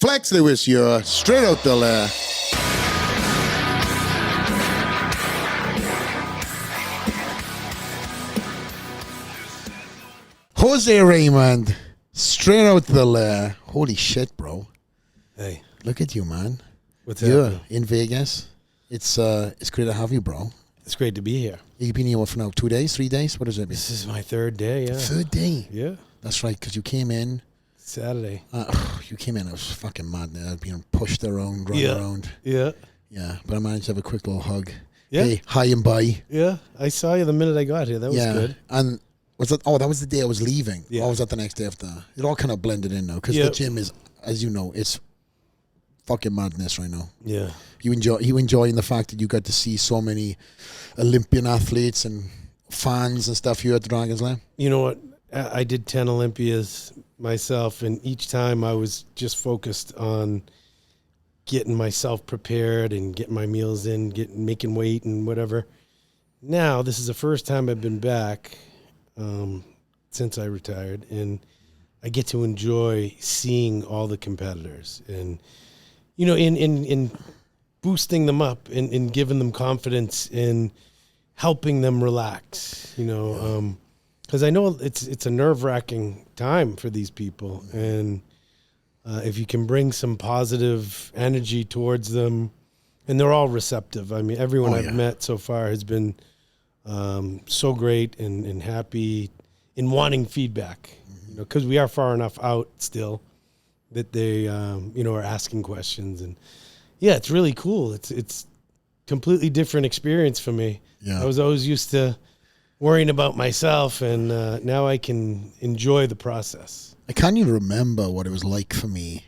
Flex Lewis, you're straight out the Lair. Jose Raymond, straight out the Lair. Holy shit, bro. Hey. Look at you, man. What's You're happening? in Vegas. It's great to have you, bro. It's great to be here. You've been here for now 2 days, 3 days? What is it? This is my third day, yeah. Third day. Yeah. That's right, because you came in. Saturday. You came in, I was fucking mad. I was being pushed around, run around. Yeah. Yeah, but I managed to have a quick little hug. Yeah. Hey, hi and bye. Yeah. I saw you the minute I got here. That was good. And was that? Oh, that was the day I was leaving. Yeah. Or was that the next day after? It all kind of blended in now because the gym is, as you know, it's fucking madness right now. Yeah. You enjoying the fact that you got to see so many Olympian athletes and fans and stuff here at the Dragon's Lair? You know what? I did 10 Olympias myself, and each time I was just focused on getting myself prepared and getting my meals in, making weight and whatever. Now, this is the first time I've been back since I retired, and I get to enjoy seeing all the competitors and, you know, in boosting them up and giving them confidence and helping them relax, you know, because I know it's a nerve-wracking time for these people, and if you can bring some positive energy towards them, and they're all receptive. I mean, everyone I've met so far has been so great and happy in wanting feedback, you know, because we are far enough out still that they, you know, are asking questions, and yeah, it's really cool. It's completely different experience for me. Yeah. I was always used to worrying about myself, and now I can enjoy the process. I can't even remember what it was like for me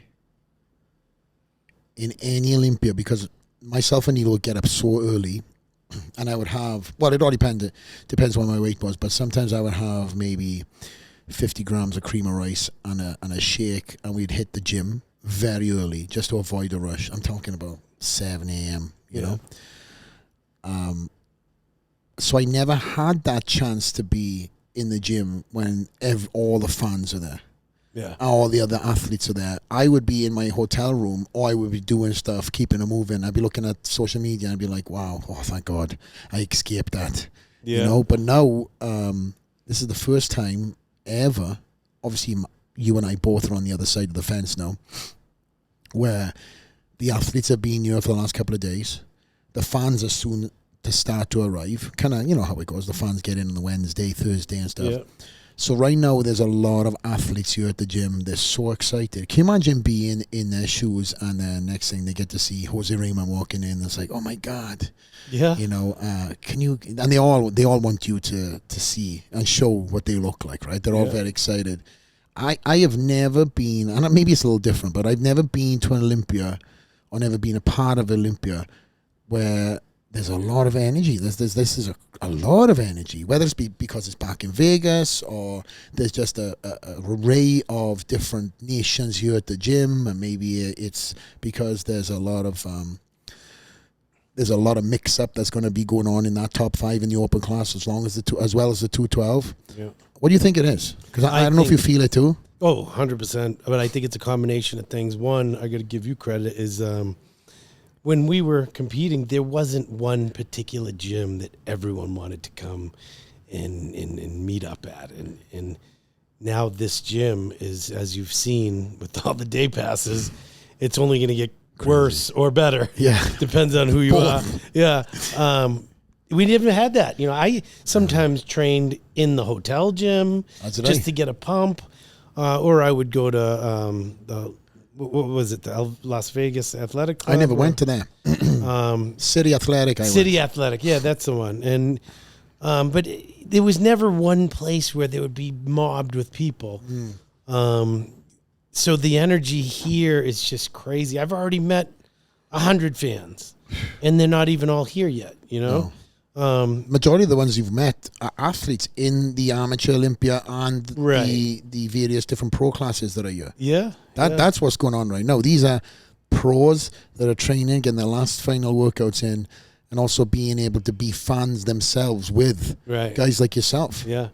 in any Olympia because myself and Neil would get up so early, and I would have, well, it all depends what my weight was, but sometimes I would have maybe 50 grams of cream of rice and a shake, and we'd hit the gym very early just to avoid a rush. I'm talking about 7 a.m., you know? So I never had that chance to be in the gym when all the fans are there. Yeah. All the other athletes are there. I would be in my hotel room, or I would be doing stuff, keeping it moving. I'd be looking at social media and I'd be like, wow, oh, thank God I escaped that. Yeah. You know, but now this is the first time ever, obviously you and I both are on the other side of the fence now, where the athletes have been here for the last couple of days. The fans are soon to start to arrive. Kind of, you know how it goes. The fans get in on the Wednesday, Thursday and stuff. Yeah. So right now there's a lot of athletes here at the gym. They're so excited. Can you imagine being in their shoes and then next thing they get to see Jose Raymond walking in? It's like, oh my God. Yeah. You know, can you, and they all want you to see and show what they look like, right? They're all very excited. I have never been, and maybe it's a little different, but I've never been to an Olympia or never been a part of Olympia where there's a lot of energy. This is a lot of energy, whether it's because it's back in Vegas or there's just a array of different nations here at the gym, and maybe it's because there's a lot of mix up that's going to be going on in that top 5 in the open class as well as the 212. Yeah. What do you think it is? Because I don't know if you feel it too. Oh, 100%. But I think it's a combination of things. One, I got to give you credit, is when we were competing, there wasn't one particular gym that everyone wanted to come and meet up at. And now this gym is, as you've seen with all the day passes, it's only going to get worse or better. Yeah. Depends on who you are. Yeah. We never had that. You know, I sometimes trained in the hotel gym just to get a pump, or I would go to what was it? The Las Vegas Athletic Club? I never went to that. City Athletic. Athletic. Yeah, that's the one. And but there was never one place where there would be mobbed with people. So the energy here is just crazy. I've already met 100 fans, and they're not even all here yet. You know. No. Majority of the ones you've met are athletes in the amateur Olympia and the various different pro classes that are here. Yeah. That's what's going on right now. These are pros that are training, getting their last final workouts in, and also being able to be fans themselves with guys like yourself. Yeah.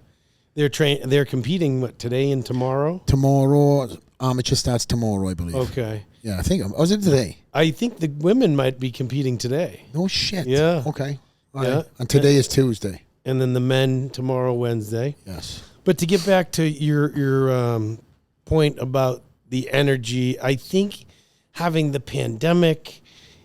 They're competing today and tomorrow? Tomorrow, Amateur starts tomorrow, I believe. Okay. Yeah, I think. Was it today? I think the women might be competing today. No shit. Yeah. Okay. All Yeah. right. And today is Tuesday. And then the men tomorrow, Wednesday. Yes. But to get back to your point about the energy, I think having the pandemic,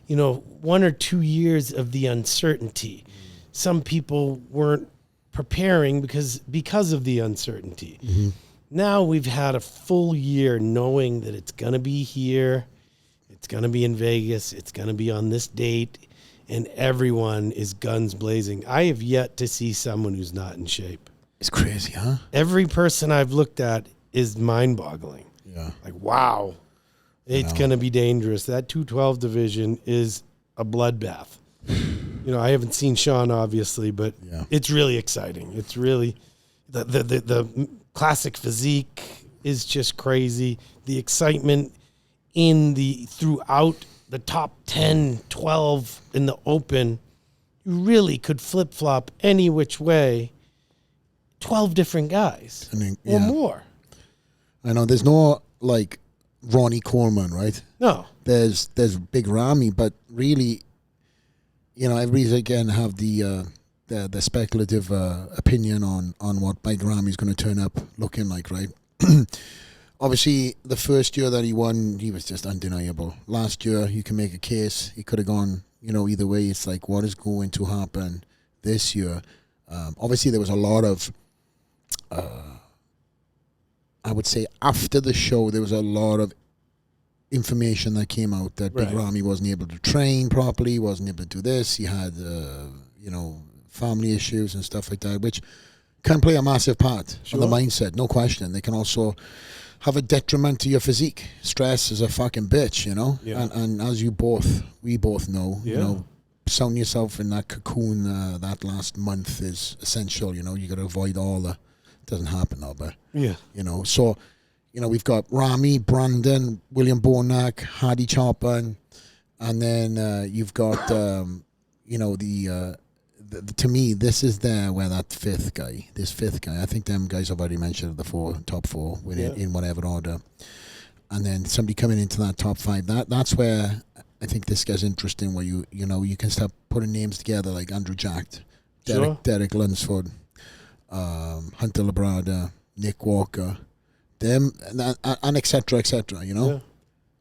1 or 2 years of the uncertainty, some people weren't preparing because of the uncertainty. Mm-hmm. Now we've had a full year knowing that it's going to be here, it's going to be in Vegas, it's going to be on this date, and everyone is guns blazing. I have yet to see someone who's not in shape. It's crazy, huh? Every person I've looked at is mind-boggling. Yeah. Like, wow, it's going to be dangerous. That 212 division is a bloodbath. I haven't seen Sean, obviously, but it's really exciting. It's really the classic physique is just crazy. The excitement throughout the top 10, 12 in the open, you really could flip-flop any which way 12 different guys or more. I know there's no like Ronnie Coleman, right? No. There's Big Ramy, but really, everybody's again have the speculative opinion on what Big Ramy's going to turn up looking like, right? Obviously, the first year that he won, he was just undeniable. Last year, you can make a case. He could have gone, either way. It's like, what is going to happen this year? Obviously, there was a lot of, I would say, after the show, there was a lot of information that came out that Big Ramy wasn't able to train properly, wasn't able to do this. He had, family issues and stuff like that, which can play a massive part on the mindset, no question. They can also have a detriment to your physique. Stress is a fucking bitch, Yeah. And as we both know, sound yourself in that cocoon that last month is essential. You got to avoid all the. Doesn't happen now, but So, we've got Ramy, Brandon, William Bonac, Hardy Chopin, and then you've got to me, this is where this fifth guy, I think them guys I've already mentioned the top four in whatever order. And then somebody coming into that top five, that's where I think this guy's interesting, where you can start putting names together like Andrew Jacked, Derek Lunsford, Hunter Labrada, Nick Walker, them, and et cetera,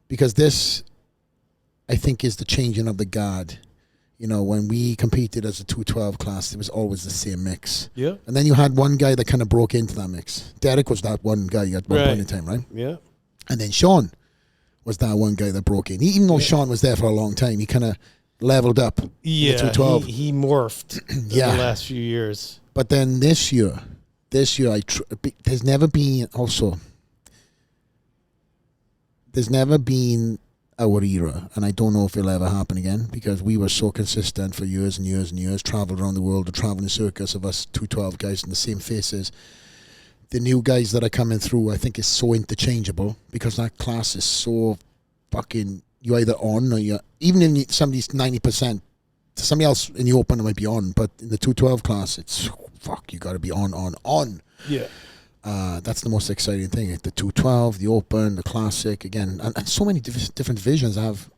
because this, I think, is the changing of the guard. When we competed as a 212 class, it was always the same mix. Yeah. And then you had one guy that kind of broke into that mix. Derek was that one guy at one point in time, right? Yeah. And then Sean was that one guy that broke in. Even though Sean was there for a long time, he kind of leveled up. Yeah, 212. He morphed in the last few years. But then this year, there's never been our era, and I don't know if it'll ever happen again, because we were so consistent for years and years and years, traveled around the world, a traveling circus of us 212 guys in the same faces. The new guys that are coming through, I think, is so interchangeable, because that class is so fucking, you're either on or you're, even if somebody's 90%, somebody else in the open might be on, but in the 212 class, it's you got to be on. Yeah. That's the most exciting thing. The 212, the open, the classic, again, and so many different divisions have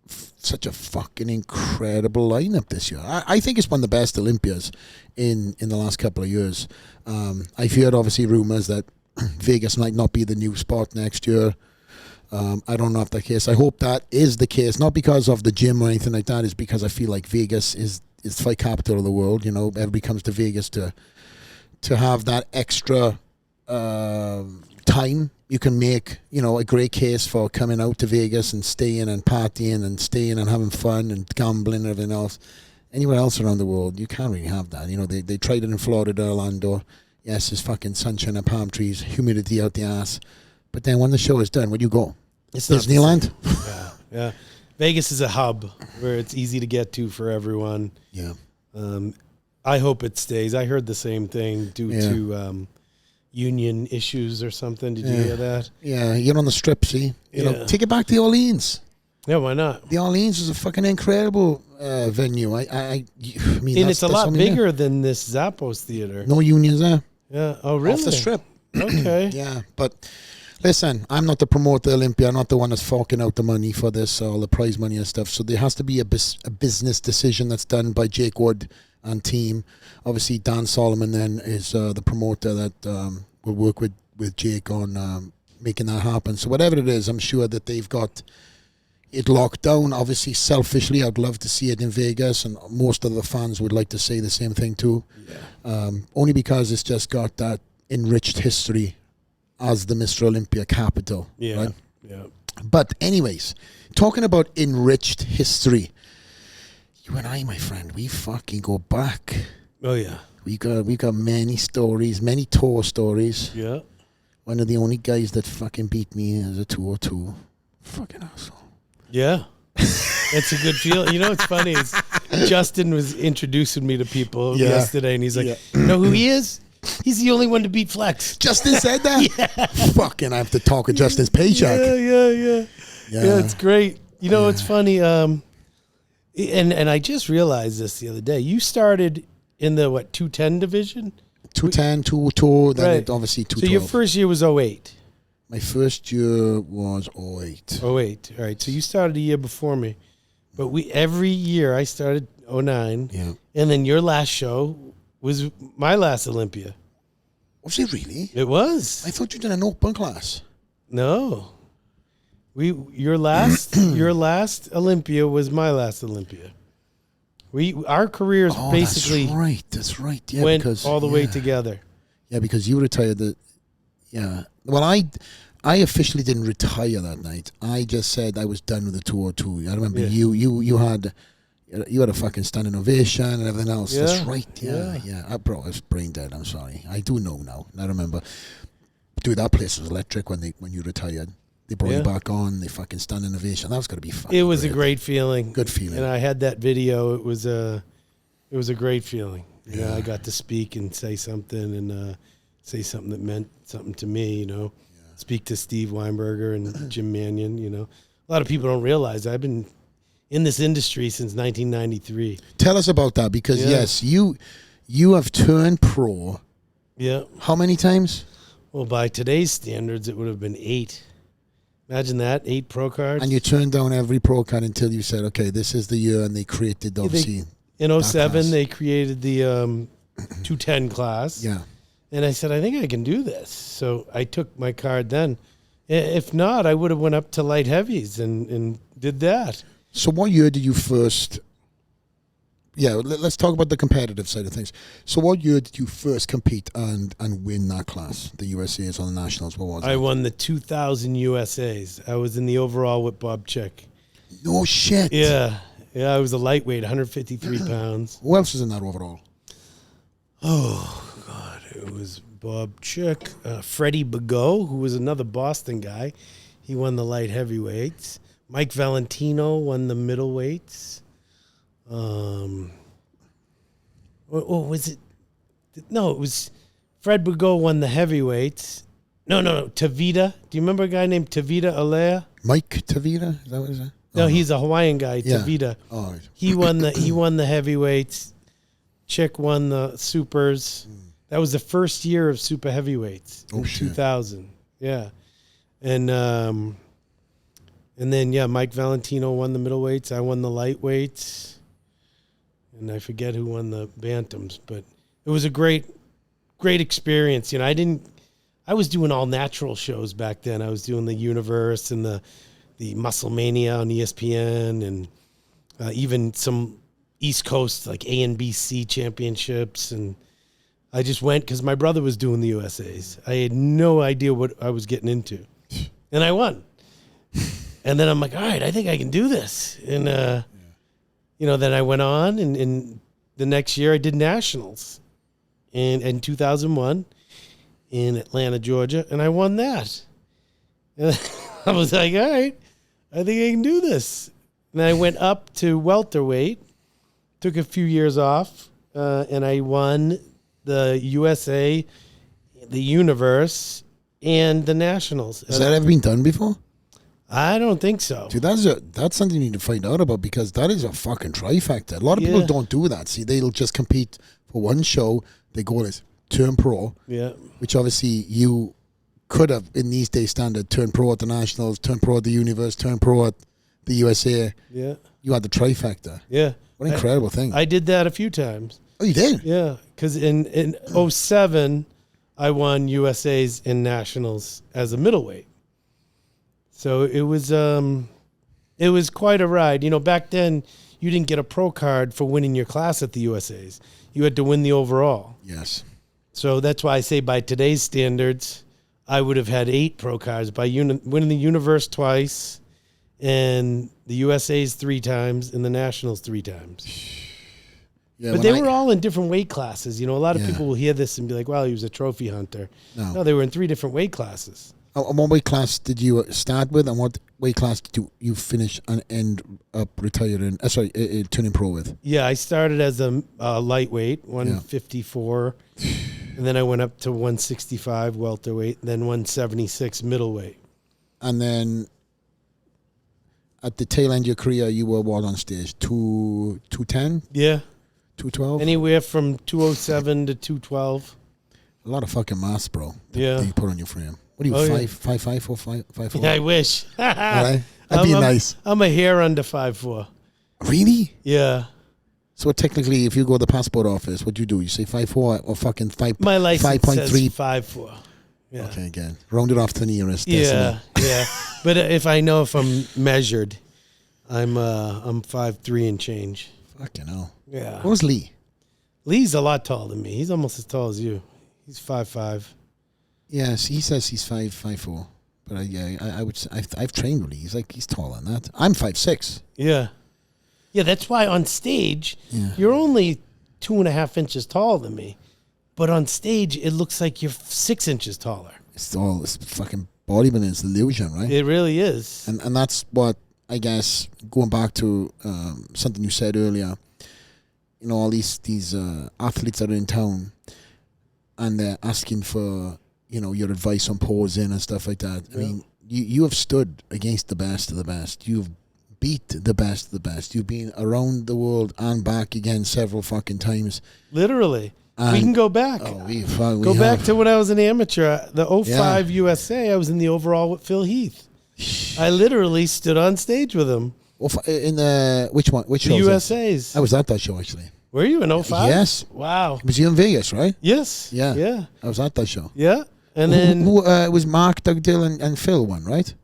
such a fucking incredible lineup this year. I think it's one of the best Olympias in the last couple of years. I've heard, obviously, rumors that Vegas might not be the new spot next year. I don't know if that's the case. I hope that is the case, not because of the gym or anything like that. It's because I feel like Vegas is the fight capital of the world. Everybody comes to Vegas to have that extra time. You can make, a great case for coming out to Vegas and staying and partying and staying and having fun and gambling and everything else. Anywhere else around the world, you can't really have that. They tried it in Florida, Orlando. Yes, there's fucking sunshine and palm trees, humidity out the ass. But then when the show is done, where do you go? It's Disneyland? Yeah. Vegas is a hub where it's easy to get to for everyone. Yeah. I hope it stays. I heard the same thing due to union issues or something. Did you hear that? Yeah, you're on the strip, see? Take it back to Orleans. Yeah, why not? The Orleans is a fucking incredible venue. I mean, and it's a lot bigger than this Zappos theater. No unions there. Yeah. Oh, really? Off the strip. Okay. Yeah, but Listen, I'm not the promoter of Olympia. I'm not the one that's forking out the money for this, all the prize money and stuff. So there has to be a business decision that's done by Jake Wood and team. Obviously, Dan Solomon then is the promoter that will work with Jake on making that happen. So whatever it is, I'm sure that they've got it locked down. Obviously, selfishly, I'd love to see it in Vegas, and most of the fans would like to say the same thing too. Yeah. Only because it's just got that enriched history as the Mr. Olympia capital. Yeah. Right? Yeah. But anyways, talking about enriched history, you and I, my friend, we fucking go back. Oh yeah. We got many stories, many tour stories. Yeah. One of the only guys that fucking beat me as a 202. Fucking asshole. Yeah. It's a good feeling. You know what's funny is Justin was introducing me to people yesterday, and he's like, "You know who he is? He's the only one to beat Flex." Justin said that? Yeah. Fucking, I have to talk with Justin's paycheck. Yeah, it's great. You know, it's funny. And I just realized this the other day. You started in the, 210 division? 210, 202, then right. Obviously 212. So your first year was 08? My first year was 08. 08. All right. So you started a year before me. But every year I started 09. Yeah. And then your last show was my last Olympia. Was it really? It was. I thought you did an open class. No. Your last Olympia was my last Olympia. Our careers basically that's right. Yeah, went all the way together. Yeah, because you retired well, I officially didn't retire that night. I just said I was done with the 202. I remember you had a fucking standing ovation and everything else. Yeah. That's right. Yeah. Bro, I was brain dead. I'm sorry. I do know now. I remember. Dude, that place was electric when you retired. They brought you back on. They fucking standing ovation. That was gonna be fun. It was a great feeling. Good feeling. And I had that video. It was a great feeling. You know, I got to speak and say something and say something that meant something to me. You know, speak to Steve Weinberger and Jim Mannion. You know, a lot of people don't realize I've been in this industry since 1993. Tell us about that, because yes, you have turned pro. Yeah. How many times? Well, by today's standards, it would have been 8. Imagine that, 8 pro cards. And you turned down every pro card until you said, okay, this is the year, and they created, obviously. In 07, they created the 210 class. Yeah. And I said, I think I can do this. So I took my card then. If not, I would have went up to light heavies and did that. So what year did you first... Yeah, let's talk about the competitive side of things. So what year did you first compete and win that class, the USAs or the Nationals? What was it? I won the 2000 USAs. I was in the overall with Bob Chick. No shit. Yeah, I was a lightweight, 153 pounds. Who else was in that overall? Oh, God. It was Bob Chick, Freddie Bagot, who was another Boston guy. He won the light heavyweights. Mike Valentino won the middleweights. Was it? No, it was Fred Bagot won the heavyweights. No. Tavita. Do you remember a guy named Tavita Lair? Mike Tavita? Is that what it is? No, he's a Hawaiian guy. Yeah. Tavita. Oh, he won the heavyweights. Chick won the supers. That was the first year of super heavyweights in 2000. Yeah, and then Mike Valentino won the middleweights. I won the lightweights. And I forget who won the bantams, but it was a great experience. You know, I was doing all natural shows back then. I was doing the Universe and the Muscle Mania on ESPN, and even some East Coast like A and BC championships. And I just went because my brother was doing the USAs. I had no idea what I was getting into, and I won. And then I'm like, all right, I think I can do this. And you know, then I went on, and the next year I did nationals in 2001 in Atlanta, Georgia, and I won that. And I was like, all right, I think I can do this. And I went up to welterweight, took a few years off, and I won the USA, the Universe, and the Nationals. Has that ever been done before? I don't think so. Dude, that's something you need to find out about, because that is a fucking trifecta. A lot of people don't do that. See, they'll just compete for one show. They go as turn pro, which obviously you could have, in these days standard, turned pro at the Nationals, turned pro at the Universe, turned pro at the USA. Yeah. You had the trifecta. Yeah. What an incredible thing. I did that a few times. Oh, you did? Yeah, because in 07, I won USAs and Nationals as a middleweight. So it was quite a ride. You know, back then, you didn't get a pro card for winning your class at the USAs. You had to win the overall. Yes. So that's why I say by today's standards, I would have had 8 pro cards by winning the Universe twice and the USAs 3 times and the Nationals 3 times. Yeah, but they were all in different weight classes. You know, a lot of Yeah. people will hear this and be like, well, he was a trophy hunter. No. No, they were in 3 different weight classes. And what weight class did you start with, and what weight class did you finish and end up retiring? Turning pro with? Yeah, I started as a lightweight, 154, and then I went up to 165 welterweight, then 176 middleweight. And then at the tail end of your career, you were what on stage? 210? Yeah. 212? Anywhere from 207 to 212. A lot of fucking mass, bro. Yeah. That you put on your frame. What are you, 5'5", 4'5"? Yeah, I wish. All right. That'd be nice. I'm a hair under 5'4". Really? Yeah. So technically, if you go to the passport office, what do? You say 5'4" or fucking 5? My license 5.3. says 5'4". Yeah. Okay, again, round it off to the nearest. Yeah, yeah. But if I'm measured, I'm 5'3" and change. Fucking hell. Yeah. What was Lee? Lee's a lot taller than me. He's almost as tall as you. He's 5'5". Yes, he says he's 5'4". But I would say I've trained with Lee. He's taller than that. I'm 5'6". Yeah. Yeah, that's why on stage, you're only 2.5 inches taller than me. But on stage, it looks like you're 6 inches taller. It's all this fucking bodybuilding. It's illusion, right? It really is. And that's what, I guess, going back to something you said earlier, you know, all these athletes that are in town and they're asking for, you know, your advice on posing and stuff like that. Yeah. I mean, you have stood against the best of the best. You've beat the best of the best. You've been around the world and back again several fucking times. Literally. And we can go back. Oh, we go back to when I was an amateur. The 05 USA, I was in the overall with Phil Heath. I literally stood on stage with him. In the which one? Which show? The USA's. I was at that show actually. Were you in 05? Yes. Wow. It was you in Vegas, right? Yes. Yeah. Yeah. I was at that show. Yeah. And then it was Mark, Doug Dill, and Phil one, right?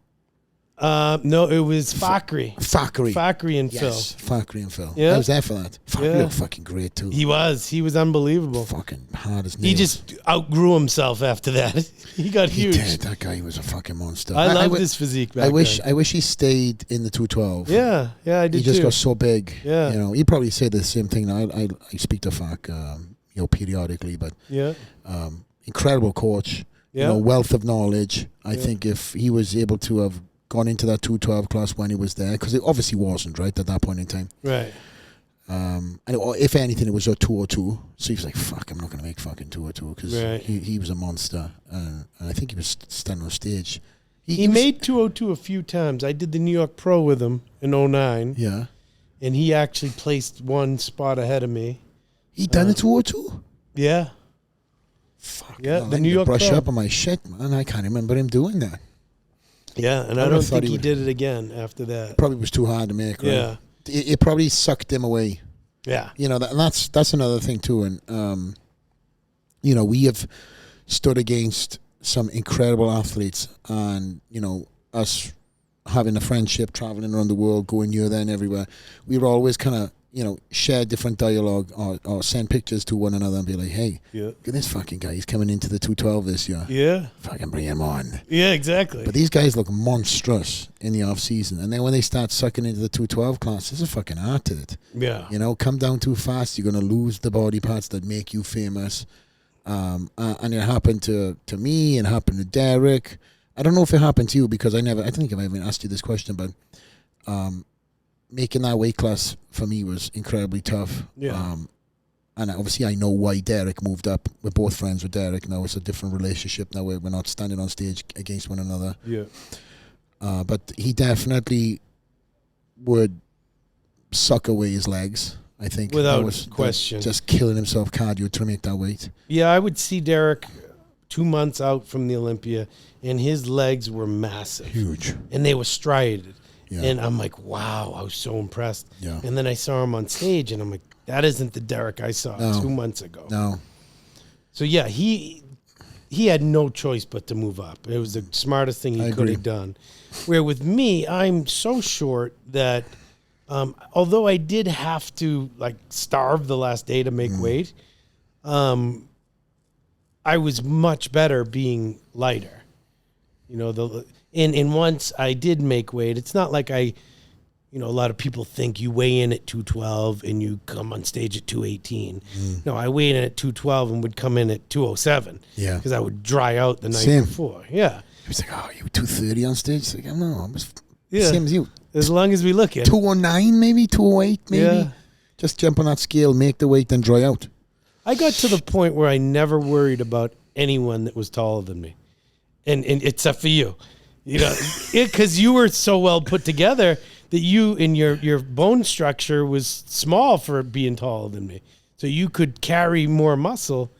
No, it was Fakri. Fakri and Phil. Yes, Fakri and Phil. Yeah. I was there for that. Fakri looked fucking great too. He was unbelievable. Fucking hard as nails. He just outgrew himself after that. He got huge. He did. That guy was a fucking monster. I loved his physique back then. I wish he stayed in the 212. Yeah, I did too. He just got so big. Yeah. You know, he'd probably say the same thing. I speak to Fak, you know, periodically, but incredible coach. Yeah. You know, wealth of knowledge. I think if he was able to have gone into that 212 class when he was there, because it obviously wasn't, right, at that point in time. Right. And if anything, it was a 202. So he was like, fuck, I'm not going to make fucking 202, because he was a monster. And I think he was standing on stage. He made 202 a few times. I did the New York Pro with him in 09. Yeah. And he actually placed one spot ahead of me. He done the 202? Yeah. Fuck. Yeah, the New York brush Pro. Up on my shit, man. I can't remember him doing that. Yeah, and I don't think he did it again after that. Probably was too hard to make, right? Yeah. It probably sucked him away. Yeah. You know, and that's another thing too. And, you know, we have stood against some incredible athletes, and, you know, us having a friendship, traveling around the world, going here, there and everywhere, we were always kind of, you know, share different dialogue or send pictures to one another and be like, hey, look at this fucking guy. He's coming into the 212 this year. Yeah. Fucking bring him on. Yeah, exactly. But these guys look monstrous in the off season. And then when they start sucking into the 212 class, there's a fucking art to it. Yeah. You know, come down too fast, you're going to lose the body parts that make you famous. And it happened to me, and happened to Derek. I don't know if it happened to you, because I don't think I've even asked you this question, but making that weight class for me was incredibly tough. Yeah. And obviously I know why Derek moved up. We're both friends with Derek now. It's a different relationship now. We're not standing on stage against one another. Yeah. But he definitely would suck away his legs, I think. Without question. Just killing himself cardio to make that weight. Yeah, I would see Derek 2 months out from the Olympia, and his legs were massive. Huge. And they were striated. Yeah. And I'm like, wow, I was so impressed. Yeah. And then I saw him on stage, and I'm like, that isn't the Derek I saw No. 2 months ago. No. So, yeah, he had no choice but to move up. It was the smartest thing he could have done. Where with me, I'm so short that although I did have to, like, starve the last day to make weight, I was much better being lighter. You know, and once I did make weight, it's not like a lot of people think you weigh in at 212 and you come on stage at 218. No, I weighed in at 212 and would come in at 207. Yeah. Because I would dry out the night Same. before. Yeah. He was like, oh, you 230 on stage? It's like, no, I'm just Yeah. same as you. As long as we look at it. 209 maybe, 208 maybe. Yeah. Just jump on that scale, make the weight, then dry out. I got to the point where I never worried about anyone that was taller than me. And except for you. You know, because you were so well put together that you and your bone structure was small for being taller than me. So you could carry more muscle.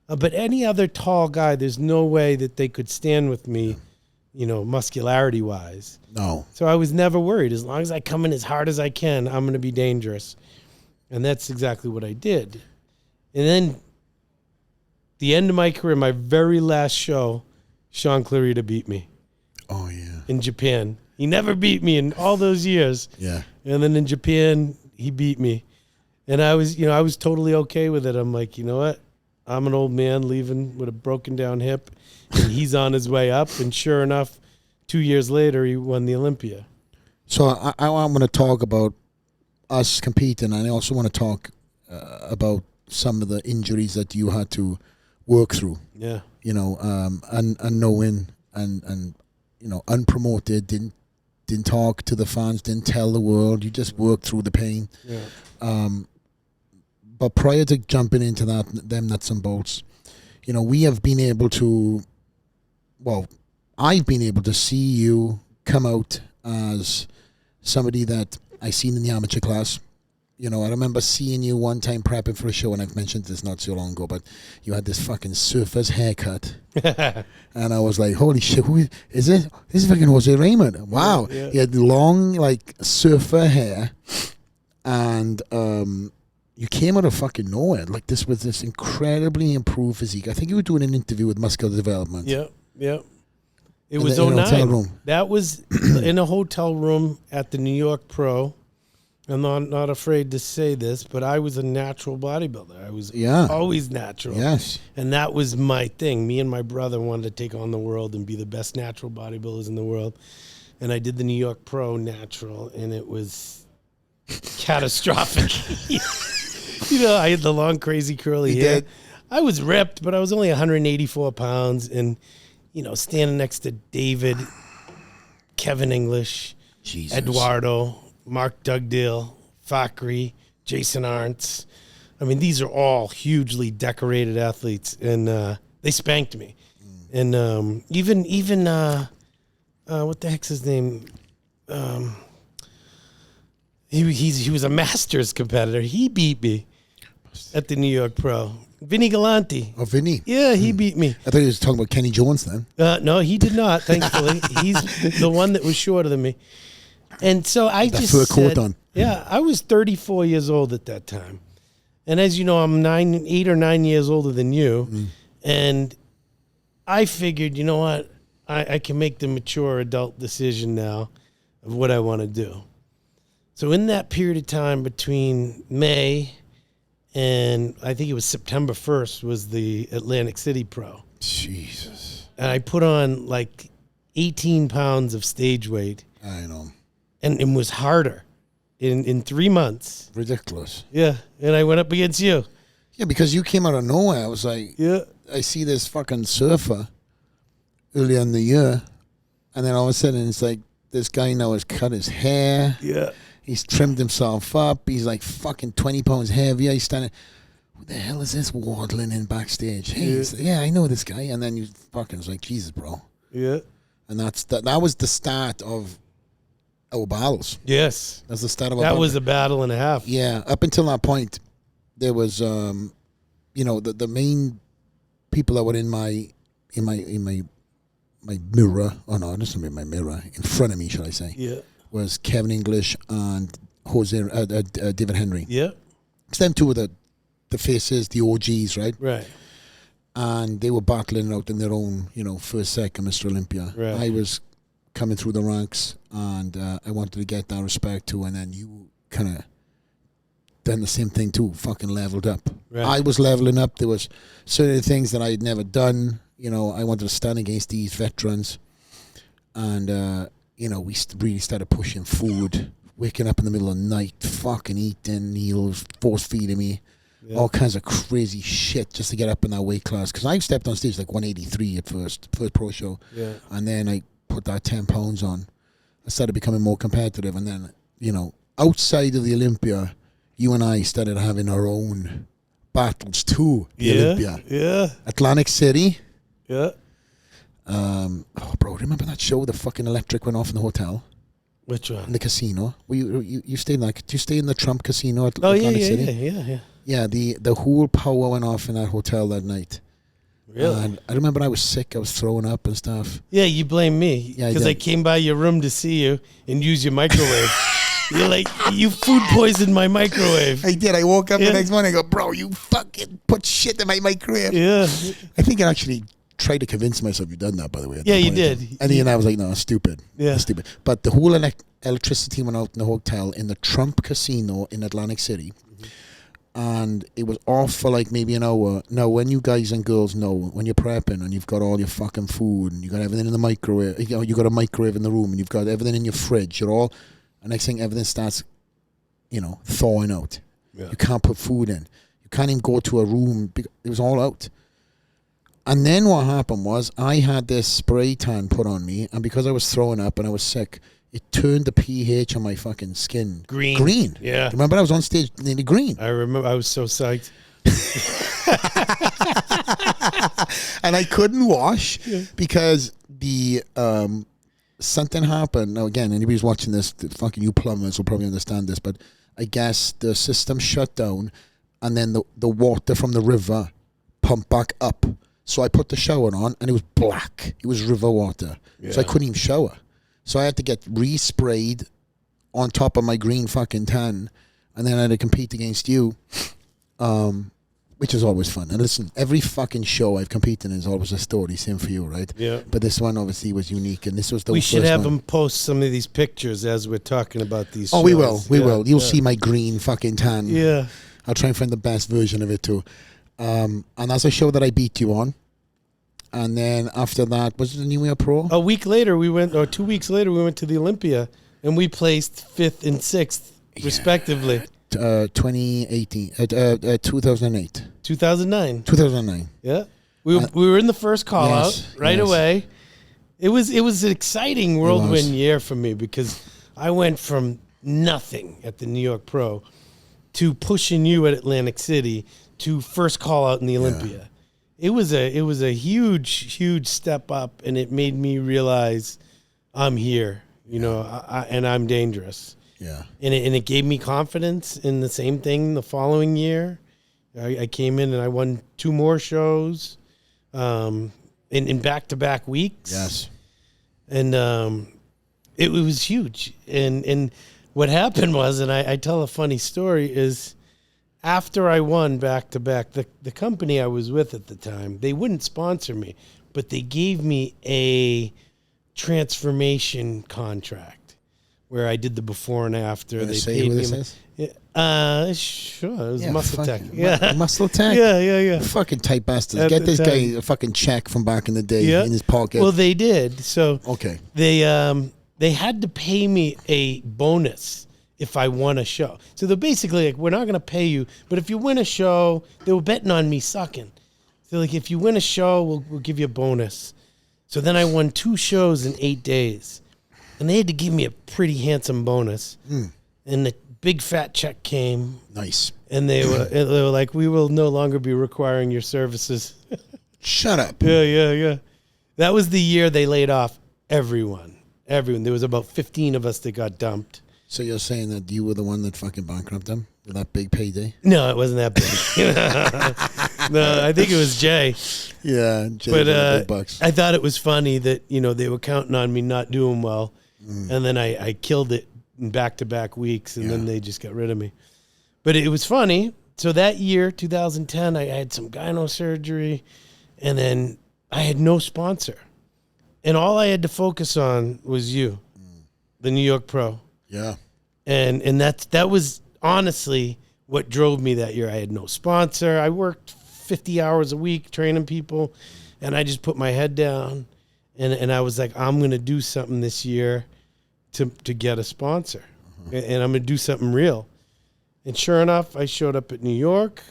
But any other tall guy, there's no way that they could stand with me, muscularity-wise. No. So I was never worried. As long as I come in as hard as I can, I'm going to be dangerous. And that's exactly what I did. And then the end of my career, my very last show, Sean Clarita beat me. Oh, yeah. In Japan. He never beat me in all those years. Yeah. And then in Japan, he beat me. And I was totally okay with it. I'm like, you know what? I'm an old man leaving with a broken down hip, and he's on his way up. And sure enough, 2 years later, he won the Olympia. So I want to talk about us competing, and I also want to talk about some of the injuries that you had to work through. Yeah. Unknowing and unpromoted, didn't talk to the fans, didn't tell the world. You just worked through the pain. Yeah. But prior to jumping into them nuts and bolts, we have been able to. Well, I've been able to see you come out as somebody that I seen in the amateur class. I remember seeing you one time prepping for a show, and I've mentioned this not so long ago, but you had this fucking surfer's haircut. And I was like, holy shit, who is this? This is fucking Jose Raymond. Wow. Yeah. He had long, like, surfer hair, and you came out of fucking nowhere. Like, this was this incredibly improved physique. I think you were doing an interview with Muscular Development. Yeah. It In was the- in a 09. hotel room. That was in a hotel room at the New York Pro. I'm not afraid to say this, but I was a natural bodybuilder. I was always natural. Yes. And that was my thing. Me and my brother wanted to take on the world and be the best natural bodybuilders in the world. And I did the New York Pro natural, and it was catastrophic. I had the long, crazy, curly hair. did. I was ripped, but I was only 184 pounds. And, standing next to David, Kevin English, Jesus. Eduardo, Mark Dugdale, Fakri, Jason Arntz. I mean, these are all hugely decorated athletes, and they spanked me. And even what the heck's his name? He was a Masters competitor. He beat me at the New York Pro. Vinny Galante. Oh, Vinny. Yeah, he beat me. I thought you were talking about Kenny Jones then. No, he did not, thankfully. He's the one that was shorter than me. And so I just fur coat said, on. Yeah, I was 34 years old at that time. And as you know, I'm 8 or 9 years older than you. And I figured, you know what? I can make the mature adult decision now of what I want to do. So in that period of time between May and I think it was September 1st was the Atlantic City Pro. Jesus. And I put on like 18 pounds of stage weight. I know. And it was harder in 3 months. Ridiculous. Yeah, and I went up against you. Yeah, because you came out of nowhere. I was like, Yeah. I see this fucking surfer earlier in the year, and then all of a sudden it's like, this guy now has cut his hair. Yeah. He's trimmed himself up. He's like fucking 20 pounds heavier. He's standing, who the hell is this waddling in backstage? Hey, I know this guy. And then you fucking was like, Jesus, bro. Yeah. And that was the start of our battles. Yes. That's the start of our That battle. was a battle and a half. Yeah, up until that point, there was, the main people that were in my in my mirror, oh no, this is my mirror, in front of me, should I say, was Kevin English and David Henry. Yeah. It's them two were the faces, the OGs, right? Right. And they were battling out in their own, first, second Mr. Olympia. Right. I was coming through the ranks, and I wanted to get that respect too, and then you kind of done the same thing too, fucking leveled up. Right. I was leveling up. There was certain things that I had never done. I wanted to stand against these veterans, and we really started pushing food, waking up in the middle of the night, fucking eating meals, force feeding me, all kinds of crazy shit just to get up in that weight class. Because I stepped on stage like 183 at first pro show, and then I put that 10 pounds on. I started becoming more competitive, and then outside of the Olympia, you and I started having our own battles too. The Olympia, Atlantic City. Yeah. Oh, bro, remember that show? The fucking electric went off in the hotel. Which one? In the casino. Were you stayed in that? Did you stay in the Trump casino at Oh, Atlantic City? yeah. Yeah, the whole power went off in that hotel that night. Really? And I remember I was sick. I was throwing up and stuff. Yeah, you blame me. Yeah, because I came by your room to see you and use your microwave. You're like, you food poisoned my microwave. I did. I woke up the next morning and go, bro, you fucking put shit in my microwave. Yeah. I think I actually tried to convince myself you'd done that, by the way. Yeah, you did. And then I was like, no, stupid. Yeah. It's stupid. But the whole electricity went out in the hotel in the Trump casino in Atlantic City. And it was off for like maybe an hour. Now, when you guys and girls know, when you're prepping and you've got all your fucking food and you got everything in the microwave, you got a microwave in the room and you've got everything in your fridge, and next thing everything starts, thawing out. Yeah. You can't put food in. You can't even go to a room. It was all out. And then what happened was I had this spray tan put on me, and because I was throwing up and I was sick, it turned the pH on my fucking skin green. Yeah. Remember, I was on stage nearly green. I remember. I was so psyched. And I couldn't wash because something happened. Now, again, anybody who's watching this, the fucking you plumbers will probably understand this, but I guess the system shut down, and then the water from the river pumped back up. So I put the shower on, and it was black. It was river water. Yeah. So I couldn't even shower. So I had to get resprayed on top of my green fucking tan, and then I had to compete against you, which is always fun. And listen, every fucking show I've competed in is always a story. Same for you, right? Yeah. But this one obviously was unique, and this was the We should have one. them post some of these pictures as we're talking about these shows. Oh, we will. We will. You'll see my green fucking tan. Yeah. I'll try and find the best version of it too. And that's a show that I beat you on. And then after that, was it the New Year Pro? A week later, 2 weeks later, we went to the Olympia, and we placed 5th and 6th, respectively. 2018, 2008. 2009. 2009. Yeah. We were in the first call out right away. It was an exciting whirlwind year for me because I went from nothing at the New York Pro to pushing you at Atlantic City to first call out in the Olympia. Yeah. It was a huge step up, and it made me realize I'm here, and I'm dangerous. Yeah. And it gave me confidence in the same thing the following year. I came in and I won 2 more shows in back-to-back weeks. Yes. And it was huge. And what happened was, and I tell a funny story, is after I won back-to-back, the company I was with at the time, they wouldn't sponsor me, but they gave me a transformation contract where I did the before and after. They paid me. Sure. It was Muscle Tech. Yeah. Muscle Tech? Yeah. Fucking tight bastards. Get this guy a fucking check from back in the day in his pocket. Well, they did. So okay. They had to pay me a bonus if I won a show. So they're basically like, we're not going to pay you, but if you win a show, they were betting on me sucking. So like, if you win a show, we'll give you a bonus. So then I won 2 shows in 8 days. And they had to give me a pretty handsome bonus. And the big fat check came. Nice. And they were like, we will no longer be requiring your services. Shut up. Yeah. That was the year they laid off everyone. There was about 15 of us that got dumped. So you're saying that you were the one that fucking bankrupted them with that big payday? No, it wasn't that big. No, I think it was Jay. Yeah, Jay But big bucks. I thought it was funny that, they were counting on me not doing well. And then I killed it in back-to-back weeks, and then they just got rid of me. But it was funny. So that year, 2010, I had some gyno surgery, and then I had no sponsor. And all I had to focus on was you, the New York Pro. Yeah. And that was honestly what drove me that year. I had no sponsor. I worked 50 hours a week training people, and I just put my head down, and I was like, I'm going to do something this year to get a sponsor, and I'm going to do something real. And sure enough, I showed up at New York,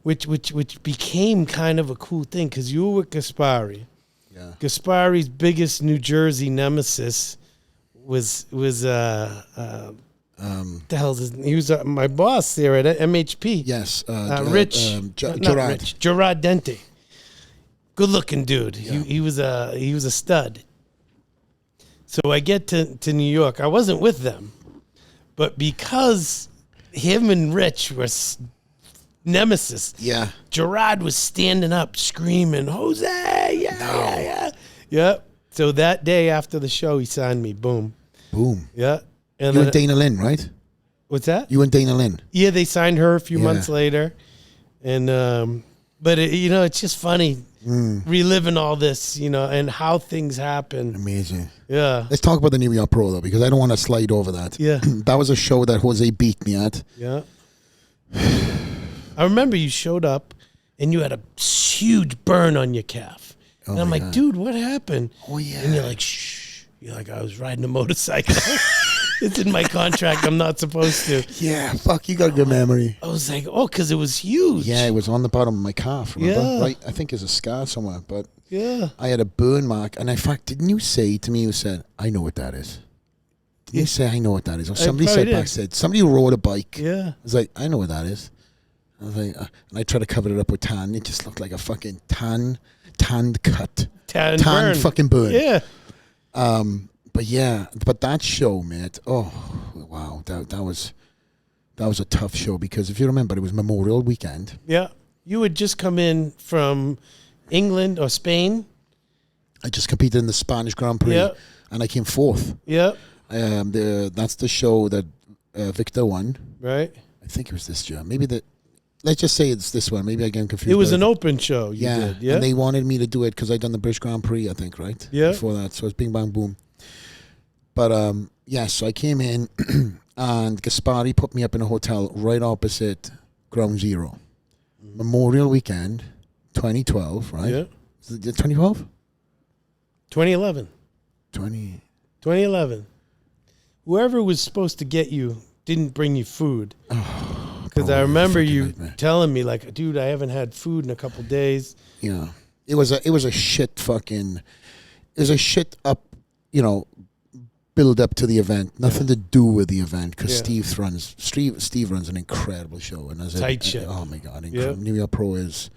which became kind of a cool thing because you were with Gaspari. Yeah. Gaspari's biggest New Jersey nemesis was the hell's his, he was my boss there at MHP. Yes. Gerard Dente. Good looking dude. Yeah. He was a stud. So I get to New York. I wasn't with them, but because him and Rich were nemesis. Yeah. Gerard was standing up screaming, Jose, yeah. So that day after the show, he signed me. Boom. Yeah. And you and Dana Lynn, right? What's that? You and Dana Lynn. Yeah, they signed her a few months later. And, but it's just funny reliving all this, and how things happen. Amazing. Yeah. Let's talk about the New York Pro, though, because I don't want to slide over that. Yeah. That was a show that Jose beat me at. Yeah. I remember you showed up and you had a huge burn on your calf. And I'm like, dude, what happened? Oh, yeah. And you're like, shh. You're like, I was riding a motorcycle. It's in my contract. I'm not supposed to. Yeah, fuck, you got a good memory. I was like, because it was huge. Yeah, it was on the bottom of my calf, remember? Yeah. Right, I think there's a scar somewhere, but yeah, I had a burn mark. And in fact, didn't you say to me, you said, I know what that is? Didn't you say, I know what that is? Or somebody said back, somebody who rode a bike. Yeah. I was like, I know what that is. I was like, and I tried to cover it up with tan. It just looked like a fucking tanned cut. Tan burn. Fucking burn. Yeah. But that show, mate, oh, wow, that was a tough show because if you remember, it was Memorial Weekend. Yeah. You had just come in from England or Spain. I just competed in the Spanish Grand Prix, and I came fourth. Yeah. That's the show that Victor won. Right. I think it was this year. Let's just say it's this one. Maybe I get confused. It was an open show. You did. Yeah. And they wanted me to do it because I'd done the British Grand Prix, I think, right? Yeah. Before that. So it was bing, bang, boom. But, so I came in and Gaspari put me up in a hotel right opposite Ground Zero. Memorial Weekend, 2012, right? Yeah. Is it 2012? 2011. 2011. Whoever was supposed to get you didn't bring you food. Oh. Because I remember you telling me, like, dude, I haven't had food in a couple days. Yeah. It was a shit up, build up to the event. Nothing to do with the event because Steve runs an incredible show. And tight shit. Oh, my God. New York Pro is,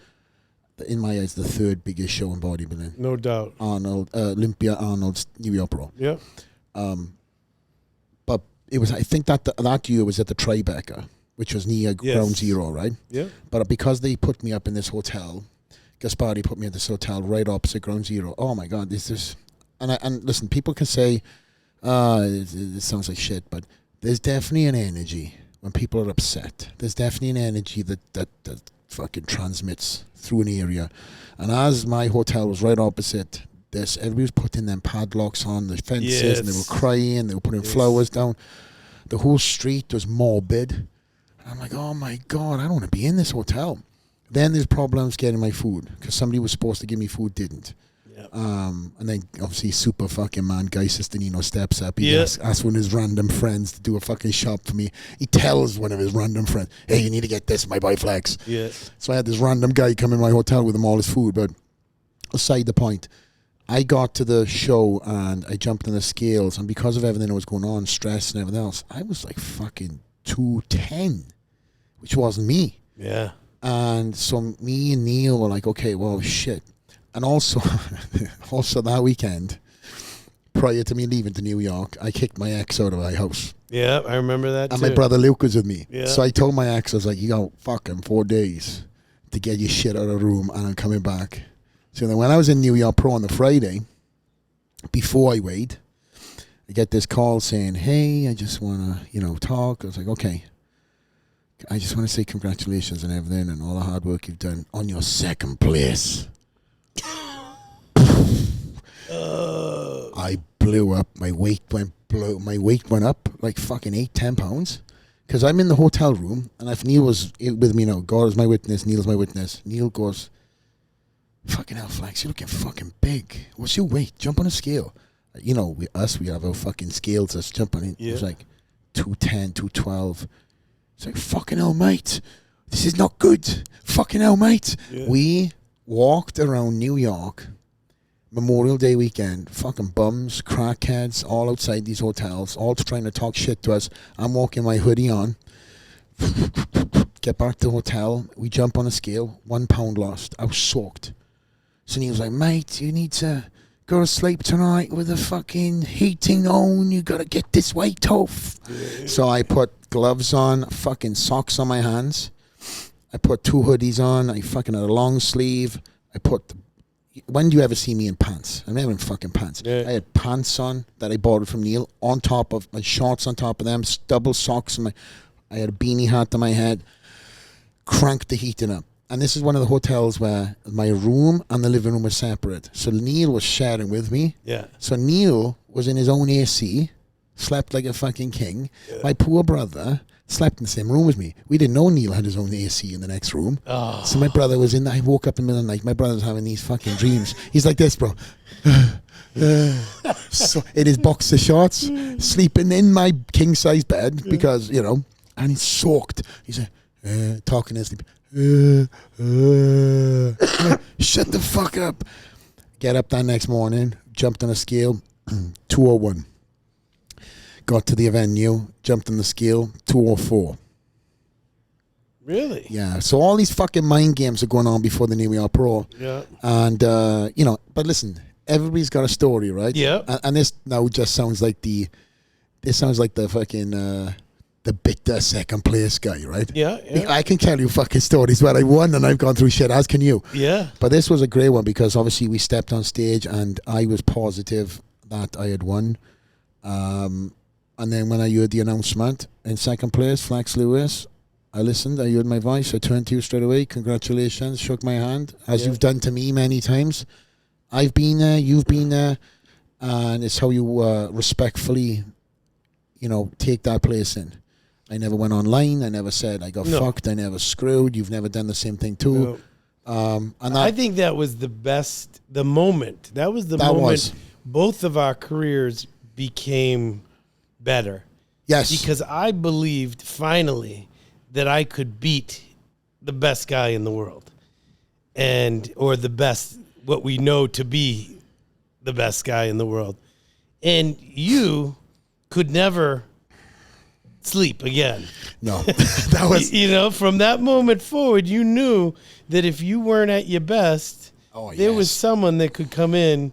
in my eyes, the third biggest show in bodybuilding. No doubt. Olympia, Arnold's New York Pro. Yeah. But it was, I think that year was at the Tribeca, which was near Ground Zero, right? Yeah. But because they put me up in this hotel, Gaspari put me at this hotel right opposite Ground Zero. Oh my God, this is, and listen, people can say, it sounds like shit, but there's definitely an energy when people are upset. There's definitely an energy that fucking transmits through an area. And as my hotel was right opposite this, everybody was putting them padlocks on the fences, and they were crying, they were putting flowers down. The whole street was morbid. I'm like, oh my God, I don't want to be in this hotel. Then there's problems getting my food because somebody was supposed to give me food, didn't. Yep. And then obviously super fucking man, Guy Sistanino steps up. He asks one of his random friends to do a fucking shop for me. He tells one of his random friends, hey, you need to get this, my boy Flex. Yeah. So I had this random guy come in my hotel with him all his food. But aside the point, I got to the show and I jumped on the scales. And because of everything that was going on, stress and everything else, I was like fucking 210, which wasn't me. Yeah. And so me and Neil were like, okay, well, shit. And also that weekend, prior to me leaving to New York, I kicked my ex out of my house. Yeah, I remember that and too. My brother Luke was with me. Yeah. So I told my ex, I was like, you got fucking 4 days to get your shit out of the room, and I'm coming back. So then when I was in New York Pro on the Friday, before I weighed, I get this call saying, hey, I just want to, talk. I was like, okay. I just want to say congratulations and everything and all the hard work you've done on your second place. I blew up. My weight went up like fucking 8-10 pounds. Because I'm in the hotel room, and if Neil was with me now, God is my witness, Neil's my witness. Neil goes, fucking hell, Flex, you're looking fucking big. What's your weight? Jump on a scale. We have our fucking scales that's jumping. It was like 210, 212. It's like, fucking hell, mate. This is not good. Fucking hell, mate. Yeah. We walked around New York, Memorial Day weekend, fucking bums, crackheads, all outside these hotels, all trying to talk shit to us. I'm walking my hoodie on. Get back to the hotel. We jump on a scale. 1 pound lost. I was soaked. So he was like, mate, you need to go to sleep tonight with the fucking heating on. You got to get this weight off. Yeah. So I put gloves on, fucking socks on my hands. I put 2 hoodies on. I fucking had a long sleeve. When do you ever see me in pants? I'm never in fucking pants. Yeah. I had pants on that I borrowed from Neil, on top of my shorts, on top of them, double socks. I had a beanie hat on my head, cranked the heating up. And this is one of the hotels where my room and the living room were separate. So Neil was sharing with me. Yeah. So Neil was in his own AC, slept like a fucking king. Yeah. My poor brother slept in the same room as me. We didn't know Neil had his own AC in the next room. Oh. So my brother was in there. I woke up in the middle of the night. My brother's having these fucking dreams. He's like this, bro. So in his boxer shorts, sleeping in my king-size bed because, and he's soaked. He's like, talking in his sleep. Shut the fuck up. Get up that next morning, jumped on a scale, 201. Got to the venue, jumped on the scale, 204. Really? Yeah. So all these fucking mind games are going on before the New York Pro. Yeah. And, but listen, everybody's got a story, right? Yeah. And this now just sounds like the fucking, the bitter second place guy, right? Yeah. I can tell you fucking stories where I won and I've gone through shit, as can you. Yeah. But this was a great one because obviously we stepped on stage and I was positive that I had won. And then when I heard the announcement in second place, Flex Lewis, I listened, I heard my voice, I turned to you straight away, congratulations, shook my hand, as you've done to me many times. I've been there, you've been there, and it's how you respectfully, take that place in. I never went online, I never said I got fucked, I never screwed, you've never done the same thing too. No. And I think that was the moment. That was the moment both of our careers became better. Yes. Because I believed finally that I could beat the best guy in the world. Or the best, what we know to be the best guy in the world. And you could never sleep again. No. That was from that moment forward, you knew that if you weren't at your best, there was someone that could come in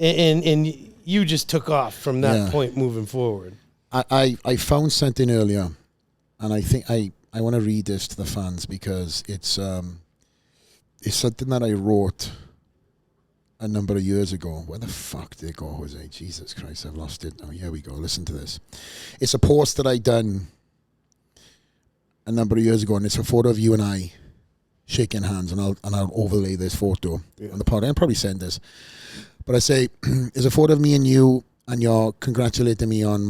and you just took off from that point moving forward. I found something earlier, and I think I want to read this to the fans because it's something that I wrote a number of years ago. Where the fuck did it go, Jose? Jesus Christ, I've lost it. Oh, here we go. Listen to this. It's a post that I done a number of years ago, and it's a photo of you and I shaking hands, and I'll overlay this photo on the pod. I'll probably send this. But I say, there's a photo of me and you, and you're congratulating me on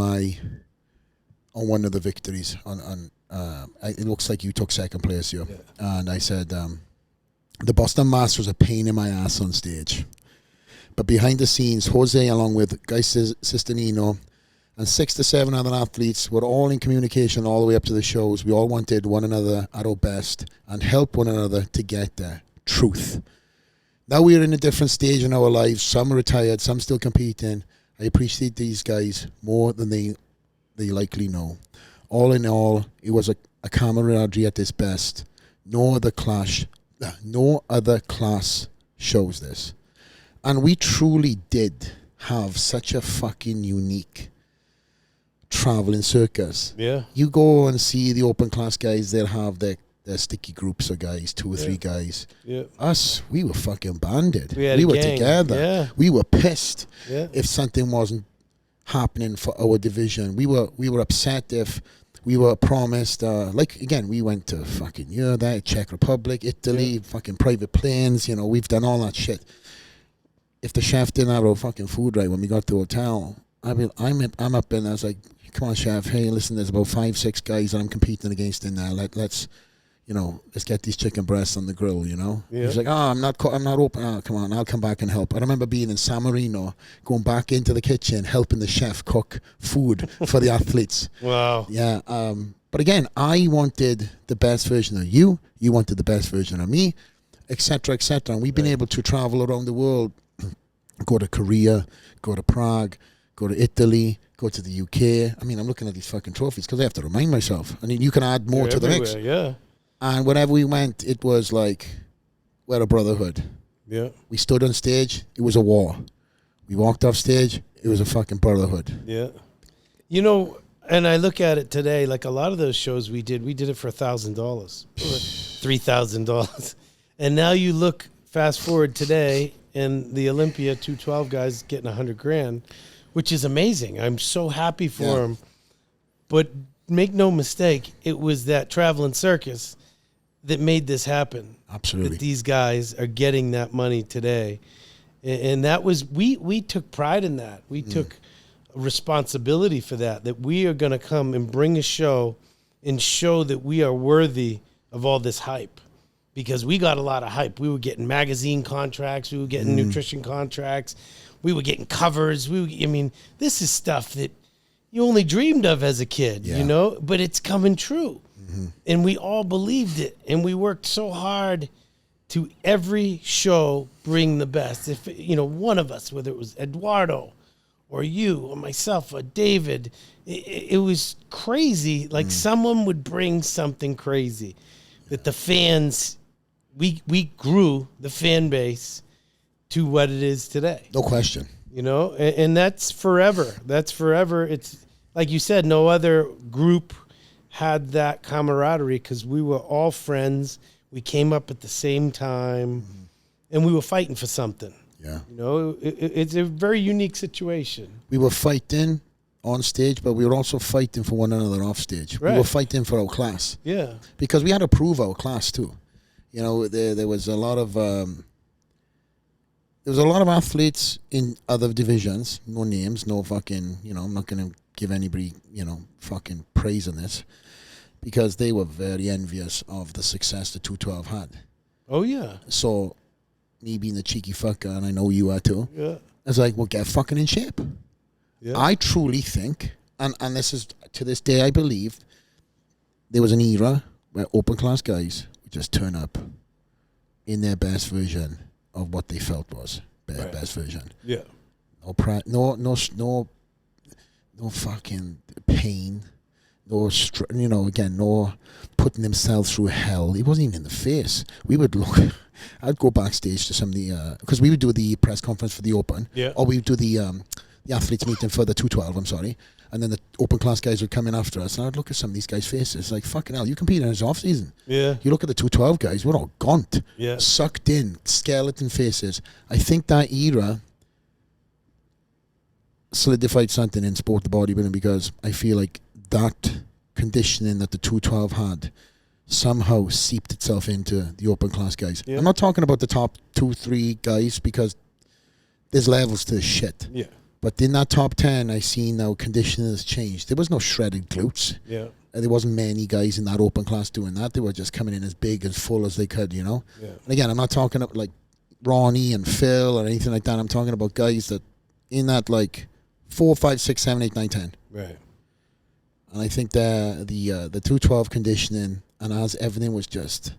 one of the victories. It looks like you took second place here. Yeah. And I said, the Boston Master was a pain in my ass on stage. But behind the scenes, Jose, along with Guy Sistanino, and 6 to 7 other athletes were all in communication all the way up to the shows. We all wanted one another at our best and help one another to get there. Truth. Now we're in a different stage in our lives. Some are retired, some still competing. I appreciate these guys more than they likely know. All in all, it was a camaraderie at its best. No other class shows this. And we truly did have such a fucking unique traveling circus. Yeah. You go and see the open class guys, they'll have their their sticky groups of guys, 2 or 3 guys. Yeah. Us, we were fucking banded. We were gang. together. Yeah. We were pissed Yeah. if something wasn't happening for our division. We were upset if we were promised, like, again, we went to fucking there, Czech Republic, Italy, fucking private planes, we've done all that shit. If the chef didn't have our fucking food right when we got to the hotel, I'm up in, I was like, come on, chef, hey, listen, there's about 5-6 guys that I'm competing against in there. Let's get these chicken breasts on the grill, Yeah. He's like, I'm not open. Oh, come on, I'll come back and help. I remember being in San Marino, going back into the kitchen, helping the chef cook food for the athletes. Wow. Yeah. But again, I wanted the best version of you. You wanted the best version of me, etc., etc. And we've been able to travel around the world, go to Korea, go to Prague, go to Italy, go to the UK. I mean, I'm looking at these fucking trophies because I have to remind myself. I mean, you can add more to the mix. Yeah. And whenever we went, it was like, we're a brotherhood. Yeah. We stood on stage, it was a war. We walked off stage, it was a fucking brotherhood. Yeah. And I look at it today, like a lot of those shows we did it for $1,000, $3,000. And now you look, fast forward today, and the Olympia 212 guys getting $100,000, which is amazing. I'm so happy for them. But make no mistake, it was that traveling circus that made this happen. Absolutely. That these guys are getting that money today. And that was, we took pride in that. We took responsibility for that we are going to come and bring a show and show that we are worthy of all this hype. Because we got a lot of hype. We were getting magazine contracts. We were getting nutrition contracts. We were getting covers. This is stuff that you only dreamed of as a kid, but it's coming true. And we all believed it. And we worked so hard to every show bring the best. If, one of us, whether it was Eduardo or you or myself or David, it was crazy. Like someone would bring something crazy that the fans, we grew the fan base to what it is today. No question. And that's forever. That's forever. It's like you said, no other group had that camaraderie because we were all friends. We came up at the same time, and we were fighting for something. Yeah. It's a very unique situation. We were fighting on stage, but we were also fighting for one another off stage. Right. We were fighting for our class. Yeah. Because we had to prove our class too. There was a lot of athletes in other divisions, no names, no fucking, I'm not going to give anybody, fucking praise on this, because they were very envious of the success the 212 had. Oh, yeah. So, me being the cheeky fucker, and I know you are too, I was like, well, get fucking in shape. Yeah. I truly think, and this is, to this day, I believe, there was an era where open class guys would just turn up in their best version of what they felt was their best version. Yeah. No fucking pain. No, no putting themselves through hell. It wasn't even in the face. We would look. I'd go backstage to some of the because we would do the press conference for the Open, or we would do the athletes meeting for the 212. I'm sorry, and then the open class guys would come in after us, and I'd look at some of these guys' faces like, fucking hell, you compete in his off season. Yeah. You look at the 212 guys, we're all gaunt, sucked in, skeleton faces. I think that era solidified something in sport the bodybuilding, because I feel like that conditioning that the 212 had somehow seeped itself into the open class guys. I'm not talking about the top 2-3 guys, because there's levels to this shit. Yeah. But in that top 10, I see now conditioning has changed. There was no shredded glutes. Yeah. There wasn't many guys in that open class doing that. They were just coming in as big, as full as they could, Yeah. And again, I'm not talking about like Ronnie and Phil or anything like that. I'm talking about guys that in that like 4, 5, 6, 7, 8, 9, 10. Right. And I think the 212 conditioning, and as everything was just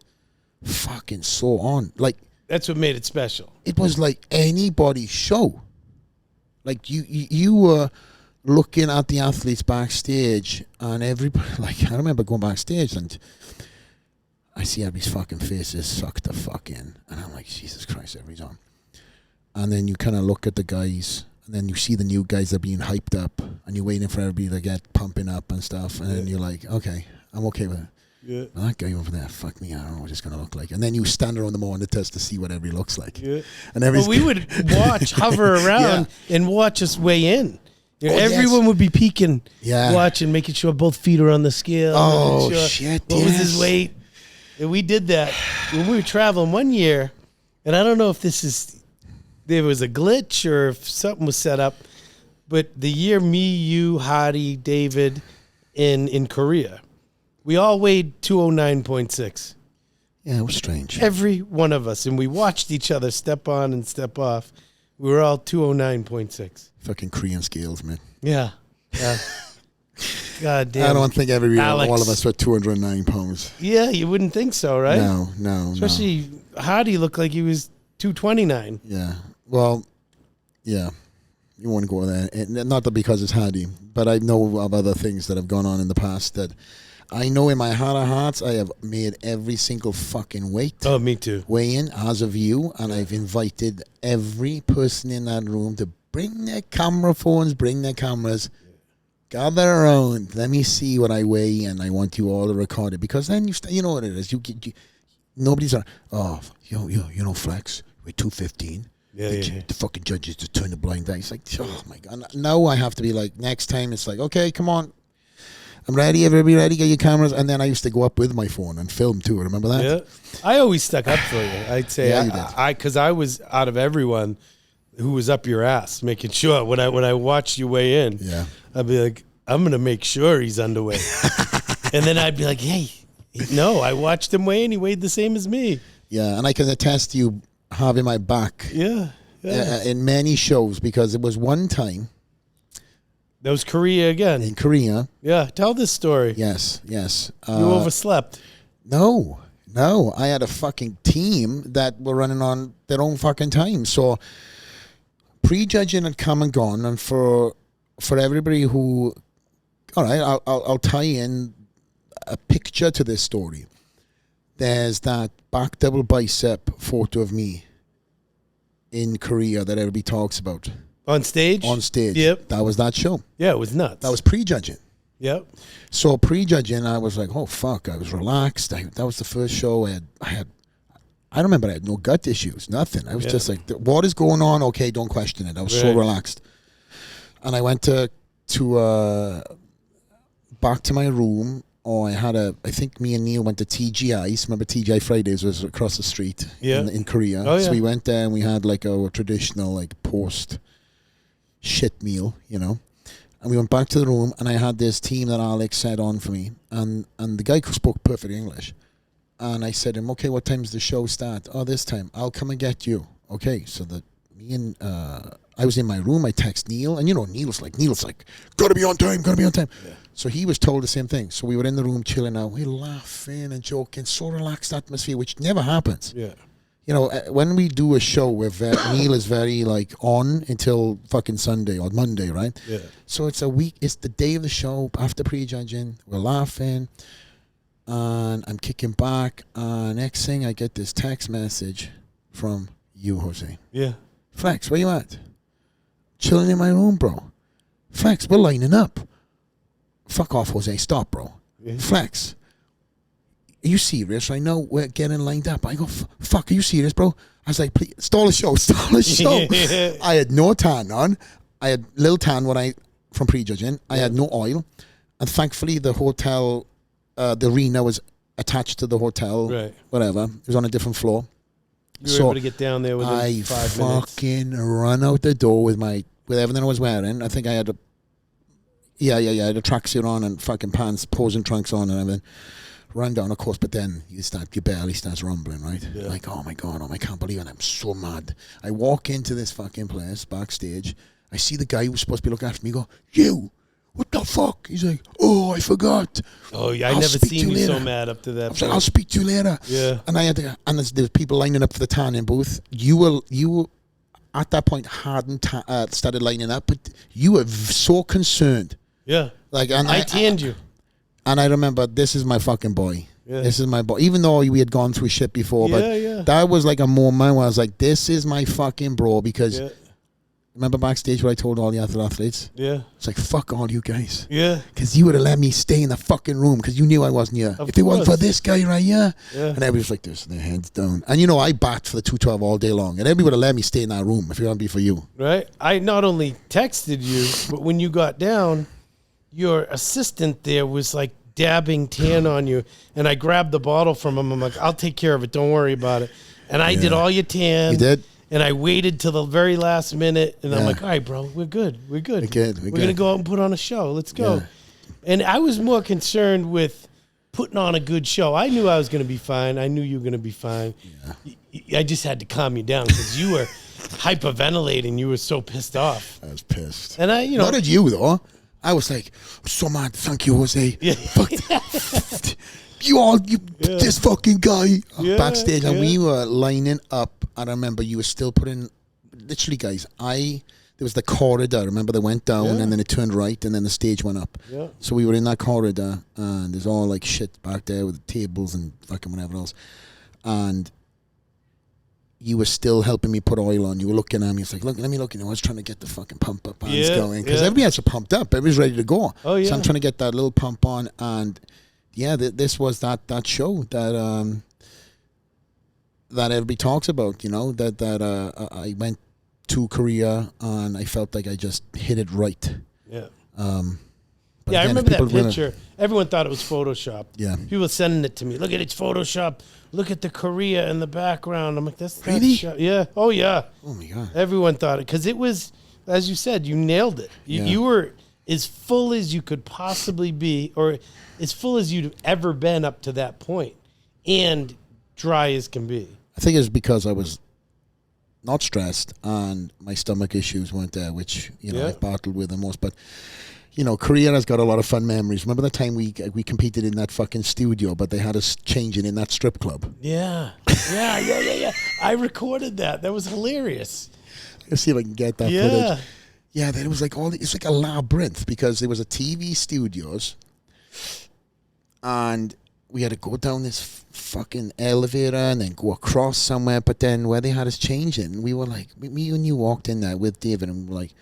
fucking so on. Like, that's what made it special. It was like anybody's show. Like you were looking at the athletes backstage, and everybody, like, I remember going backstage and I see everybody's fucking faces sucked the fuck in, and I'm like, Jesus Christ, everybody's on. And then you kind of look at the guys, and then you see the new guys that are being hyped up, and you're waiting for everybody to get pumping up and stuff, and then you're like, okay, I'm okay with it. Yeah. Well, that guy over there, fuck me, I don't know what it's going to look like. And then you stand around the morning test to see what everybody looks like. Yeah. And Well, we would hover around and watch us weigh in. You know, everyone would be peeking, watching, making sure both feet are on the scale. Oh, shit, What was his weight? And we did that when we were traveling one year, and I don't know if there was a glitch or if something was set up, but the year me, you, Hadi, David, in Korea, we all weighed 209.6. Yeah, it was strange. Every one of us, and we watched each other step on and step off. We were all 209.6. Fucking Korean scales, man. Yeah. God damn. I don't think all of us were 209 pounds. Yeah, you wouldn't think so, right? No. Especially Hadi looked like he was 229. Yeah. Well, yeah. You want to go there. And not that because it's Hadi, but I know of other things that have gone on in the past that I know in my heart of hearts I have made every single fucking weight. Oh, me too. Weigh in as of you, and I've invited every person in that room to bring their camera phones, bring their cameras. Gather around. Let me see what I weigh, and I want you all to record it because then you know what it is. Nobody's like, oh, you know, Flex, we're 215. The fucking judges just turn the blind eye. It's like, oh my god. Now I have to be like, next time it's like, okay, come on, I'm ready. Everybody ready? Get your cameras. And then I used to go up with my phone and film too. Remember that? Yeah. I always stuck up for you. I'd say because I was out of everyone who was up your ass, making sure when I watched you weigh in, I'd be like, I'm gonna make sure he's underweight, and then I'd be like, hey, no, I watched him weigh in. He weighed the same as me. Yeah, and I can attest to you having my back. In many shows because it was one time. That was Korea again. In Korea. Yeah, tell this story. Yes. You overslept. No. I had a fucking team that were running on their own fucking time. So prejudging had come and gone, and for everybody who, all right, I'll tie in a picture to this story. There's that back double bicep photo of me in Korea that everybody talks about. On stage? On stage. Yep. That was that show. Yeah, it was nuts. That was prejudging. Yep. So prejudging, I was like, oh fuck, I was relaxed. That was the first show I remember I had no gut issues, nothing. I was just like, what is going on? Okay, don't question it. I was so relaxed. And I went to back to my room. I think me and Neil went to TGI. Remember TGI Fridays was across the street in Korea. Oh, yeah. So we went there and we had like our traditional like post shit meal, you know. And we went back to the room and I had this team that Alex set on for me. And the guy spoke perfect English. And I said to him, okay, what time does the show start? Oh, this time. I'll come and get you. Okay, so I was in my room. I text Neil. And you know, Neil's like, gotta be on time. Yeah. So he was told the same thing. So we were in the room chilling out. We're laughing and joking. So relaxed atmosphere, which never happens. Yeah. You know, when we do a show where Neil is very like on until fucking Sunday or Monday, right? Yeah. So it's the day of the show after prejudging. We're laughing. And I'm kicking back. Next thing, I get this text message from you, Jose. Yeah. Flex, where you at? Chilling in my room, bro. Flex, we're lining up. Fuck off, Jose. Stop, bro. Yeah. Flex, are you serious? I know we're getting lined up. I go, fuck, are you serious, bro? I was like, please, stall the show. I had no tan on. I had little tan from prejudging. I had no oil. And thankfully, the hotel, the arena was attached to the hotel. Right. Whatever. It was on a different floor. You were able to get down there within 5 minutes. I fucking run out the door with everything I was wearing. I think I had a I had a tracksuit on and fucking pants, posing trunks on and everything. Run down, of course, but then your belly starts rumbling, right? Yeah. Like, oh my God, I can't believe it. I'm so mad. I walk into this fucking place, backstage. I see the guy who's supposed to be looking after me go, you, what the fuck? He's like, oh, I forgot. Oh, yeah, I never seen you so mad up to that point. Like, I'll speak to you later. Yeah. And there's people lining up for the tanning booth. You at that point hadn't started lining up, but you were so concerned. Yeah. Like, and I tanned you. And I remember, this is my fucking boy. Yeah. This is my boy. Even though we had gone through shit before, but that was like a moment where I was like, this is my fucking bro, because Remember backstage what I told all the other athletes? Yeah. It's like, fuck all you guys. Yeah. Because you would have let me stay in the fucking room because you knew I wasn't here. If it wasn't for this guy right here. Yeah. And everybody was like this, their heads down. And I backed for the 212 all day long. And everybody would have let me stay in that room if it wasn't be for you. Right. I not only texted you, but when you got down, your assistant there was like dabbing tan on you. And I grabbed the bottle from him. I'm like, I'll take care of it. Don't worry about it. And I did all your tan. You did? And I waited till the very last minute, and I'm like, all right, bro, we're good. We're going to go out and put on a show. Let's go. Yeah. And I was more concerned with putting on a good show. I knew I was going to be fine. I knew you were going to be fine. Yeah. I just had to calm you down because you were hyperventilating. You were so pissed off. I was pissed. And Not at you, though. I was like, I'm so mad. Thank you, Jose. Yeah. This fucking guy backstage, and we were lining up. And I remember you were still putting, literally, guys. There was the corridor. Remember, they went down and then it turned right, and then the stage went up. Yeah. So we were in that corridor, and there's all like shit back there with the tables and fucking whatever else. And you were still helping me put oil on. You were looking at me. It's like, look, let me look. I was trying to get the fucking pump up bands going because everybody else are pumped up. Everybody's ready to go. Oh yeah. So I'm trying to get that little pump on, and this was that show that that everybody talks about, that I went to Korea and I felt like I just hit it right. Yeah. I remember that picture. Everyone thought it was Photoshop. Yeah. People were sending it to me. Look at it's Photoshop. Look at the Korea in the background. I'm like, that's really? Yeah. Oh yeah. Oh my God. Everyone thought it because it was, as you said, you nailed it. You were as full as you could possibly be, or as full as you'd ever been up to that point, and dry as can be. I think it's because I was not stressed and my stomach issues weren't there, which I've battled with the most. But Korea has got a lot of fun memories. Remember the time we competed in that fucking studio, but they had us changing in that strip club. Yeah. I recorded that. That was hilarious. Let's see if I can get that footage. Yeah, it was like it's like a labyrinth because there was a TV studios, and we had to go down this fucking elevator and then go across somewhere. But then where they had us changing, we were like, me and you walked in there with David, and we were like,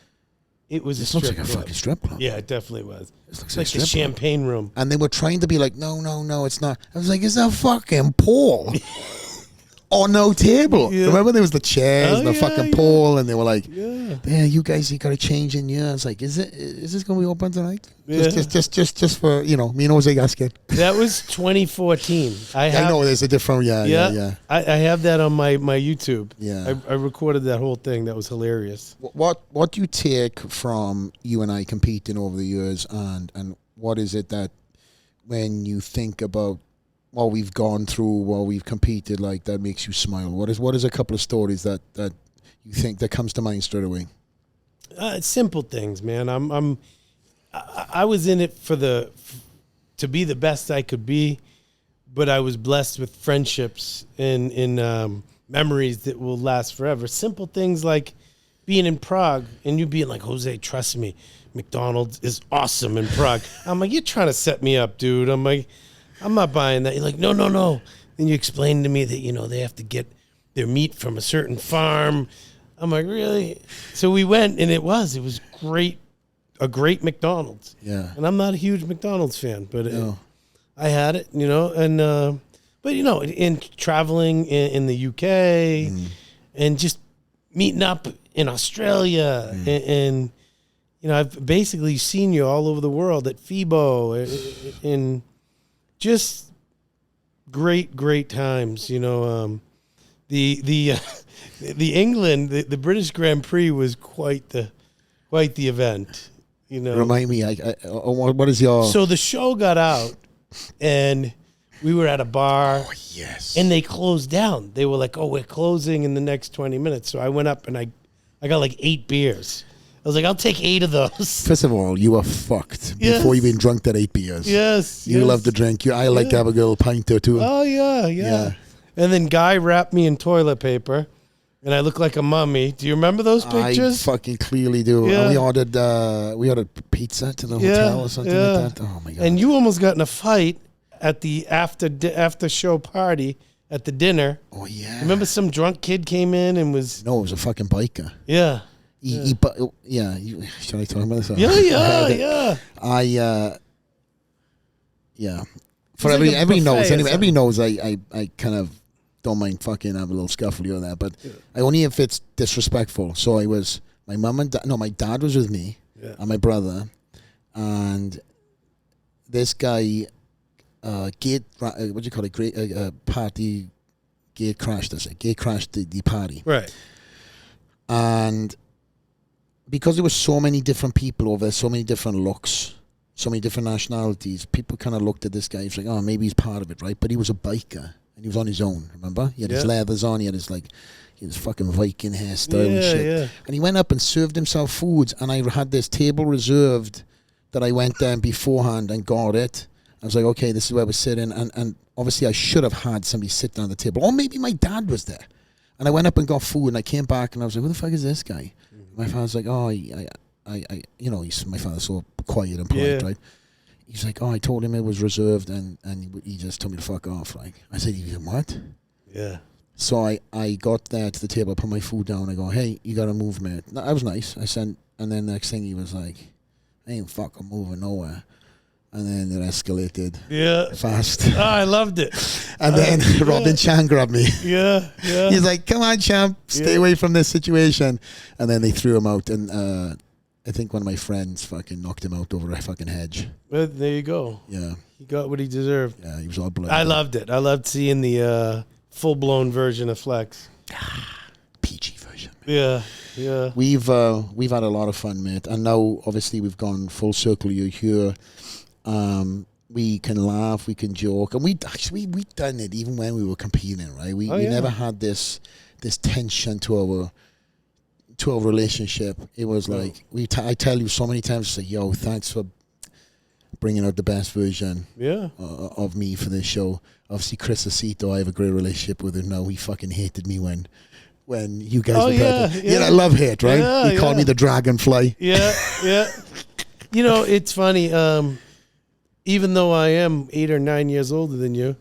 it was this looks like a fucking strip club. Yeah, it definitely was. It looks like a champagne room. And they were trying to be like, no, it's not. I was like, it's a fucking pool. Or no table. Yeah. Remember there was the chairs and the fucking pole, and they were like, yeah, you guys, you got to change in here. I was like, is this going to be open tonight? Yeah. Just for, me and Jose Gaskin. That was 2014. I know there's a different, yeah. I have that on my YouTube. Yeah. I recorded that whole thing. That was hilarious. What do you take from you and I competing over the years, and what is it that when you think about what we've gone through, what we've competed, like, that makes you smile? What is a couple of stories that you think that comes to mind straight away? Simple things, man. I was in it to be the best I could be, but I was blessed with friendships and memories that will last forever. Simple things like being in Prague and you being like, Jose, trust me, McDonald's is awesome in Prague. I'm like, you're trying to set me up, dude. I'm like, I'm not buying that. You're like, no. Then you explained to me that, they have to get their meat from a certain farm. I'm like, really? So we went, and it was great, a great McDonald's. Yeah. And I'm not a huge McDonald's fan, but I had it, and, but, in traveling in the UK and just meeting up in Australia and I've basically seen you all over the world at FIBO and just great times, the England, the British Grand Prix was quite the event, Remind me, what is your? So the show got out, and we were at a bar. Oh yes. And they closed down. They were like, "Oh, we're closing in the next 20 minutes." So I went up and I got like 8 beers. I was like, I'll take 8 of those. First of all, you were fucked before you been drunk that 8 beers. Yes. You love to drink. I like to have a little pint or two. Oh, yeah. And then Guy wrapped me in toilet paper, and I look like a mummy. Do you remember those pictures? I fucking clearly do. Yeah. And we ordered pizza to the hotel or something like that. Oh, my God. And you almost got in a fight at the after show party at the dinner. Oh, yeah. Remember some drunk kid came in and was... No, it was a fucking biker. Yeah. Should I talk about this? Yeah. For It's like a every knows buffet or anyway. Every something. knows I kind of don't mind fucking have a little scuffle here and there, but I only if it's disrespectful. So my dad was with me and my brother, and this guy what do you call it? Party gate crashed us. Gate crashed the party. Right. And because there were so many different people over there, so many different looks, so many different nationalities, people kind of looked at this guy. He's like, oh, maybe he's part of it, right? But he was a biker, and he was on his own, remember? He had his leathers on, he had his fucking Viking hairstyle and shit. Yeah. And he went up and served himself foods, and I had this table reserved that I went down beforehand and got it. I was like, okay, this is where we're sitting, and obviously I should have had somebody sit down at the table, or maybe my dad was there. And I went up and got food, and I came back, and I was like, who the fuck is this guy? My father's like, oh, my father's so quiet and polite, right? He's like, oh, I told him it was reserved, and he just told me to fuck off. Like, I said, what? Yeah. So I got there to the table, I put my food down, I go, hey, you gotta move, mate. I was nice. I said, and then next thing he was like, I ain't fucking moving nowhere. And then it escalated fast. Oh, I loved it. And then Robin Chan grabbed me. Yeah. He's like, come on, champ, stay away from this situation. And then they threw him out. And I think one of my friends fucking knocked him out over a fucking hedge. But there you go. Yeah. He got what he deserved. Yeah, he was all bloody. I loved it. I loved seeing the full-blown version of Flex. PG version. Yeah. We've had a lot of fun, mate. And now, obviously, we've gone full circle. You're here. We can laugh, we can joke, and we've done it even when we were competing, right? We never had this tension to our relationship. It was like I tell you so many times, it's like, yo, thanks for bringing out the best version of me for this show. Obviously, Chris Acito, I have a great relationship with him now. He fucking hated me when you guys were pregnant. Yeah, love hate, right? He called me the dragonfly. Yeah. You know, it's funny. Even though I am 8 or 9 years older than you,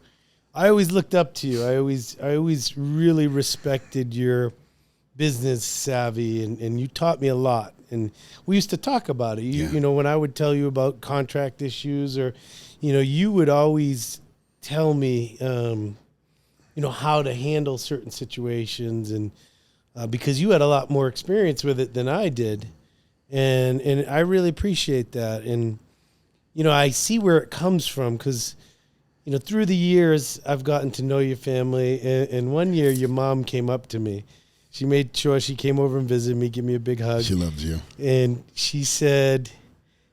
I always looked up to you. I always really respected your business savvy, and you taught me a lot. And we used to talk about it. You know, when I would tell you about contract issues, or, you know, you would always tell me, you know, how to handle certain situations, and because you had a lot more experience with it than I did, and I really appreciate that. And you know, I see where it comes from, because, you know, through the years, I've gotten to know your family. And one year, your mom came up to me. She made sure she came over and visited me, give me a big hug. She loves you. And she said,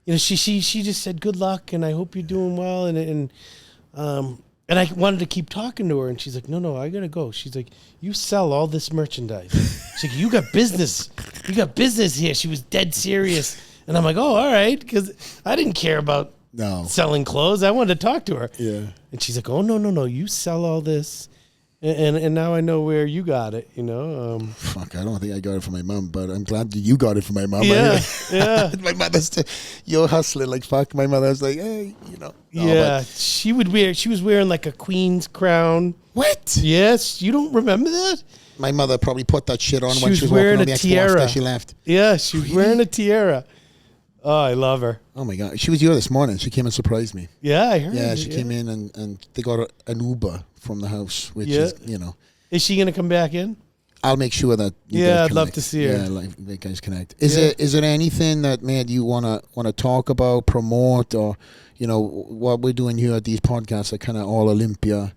you know, she just said, good luck, and I hope you're doing well. And I wanted to keep talking to her. And she's like, no, I got to go. She's like, you sell all this merchandise. She's like, you got business. You got business here. She was dead serious. And I'm like, oh, all right, because I didn't care about selling clothes. I wanted to talk to her. Yeah. And she's like, oh, no, you sell all this. And now I know where you got it, you know. Fuck, I don't think I got it from my mom, but I'm glad that you got it from my mom. Yeah. My mother's you're hustling like fuck. My mother was like, hey, you know. She was wearing like a queen's crown. What? Yes, you don't remember that? My mother probably put that shit on when she was wearing on the Xbox that she left. Yeah, she was wearing a tiara. Oh, I love her. Oh, my God. She was here this morning. She came and surprised me. Yeah, I heard. Yeah, she came in and they got an Uber from the house, which is, you know. Is she going to come back in? I'll make sure that you guys I'd connect. Love to see her. Yeah, like you guys connect. Is there anything that, man, you wanna talk about, promote, or, you know, what we're doing here at these podcasts are kind of all Olympia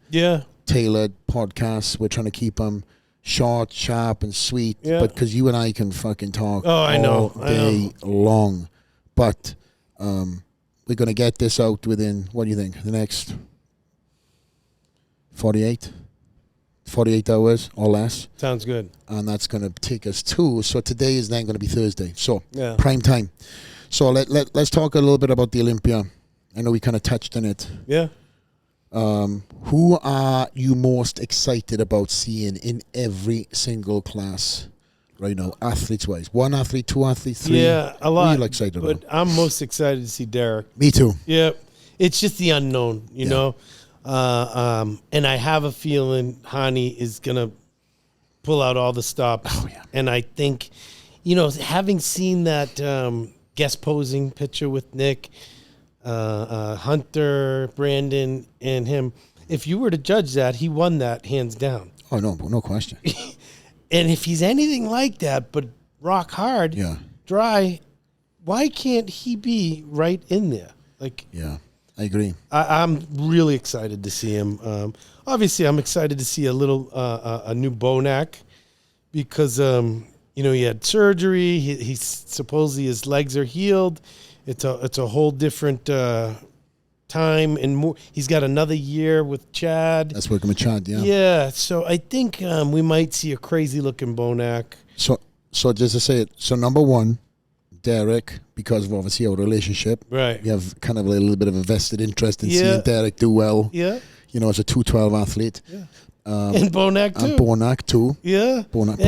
tailored podcasts. We're trying to keep them short, sharp, and sweet, but because you and I can fucking talk all day long. But we're going to get this out within, what do you think, the next 48 hours or less? Sounds good. And that's going to take us to, so today is then going to be Thursday. So, prime time. So let's talk a little bit about the Olympia. I know we kind of touched on it. Yeah. Who are you most excited about seeing in every single class right now, athletes-wise? 1 athlete, 2 athletes, 3? Yeah, a lot. Who are you excited about? But I'm most excited to see Derek. Me too. Yeah. It's just the unknown, you know. And I have a feeling Hani is going to pull out all the stops. Oh, yeah. And I think, having seen that guest posing picture with Nick, Hunter, Brandon, and him, if you were to judge that, he won that hands down. Oh, no question. And if he's anything like that, but rock hard, dry, why can't he be right in there? Like, yeah, I agree. I'm really excited to see him. Obviously, I'm excited to see a new Bonac because, he had surgery. He supposedly his legs are healed. It's a whole different time and more. He's got another year with Chad. That's working with Chad, yeah. Yeah, so I think we might see a crazy looking Bonac. So just to say it, so number one, Derek, because of obviously our relationship, right? We have kind of a little bit of a vested interest in seeing Derek do well. Yeah, as a 212 athlete. Yeah, and Bonac too. And Bonac too. Yeah, Bonac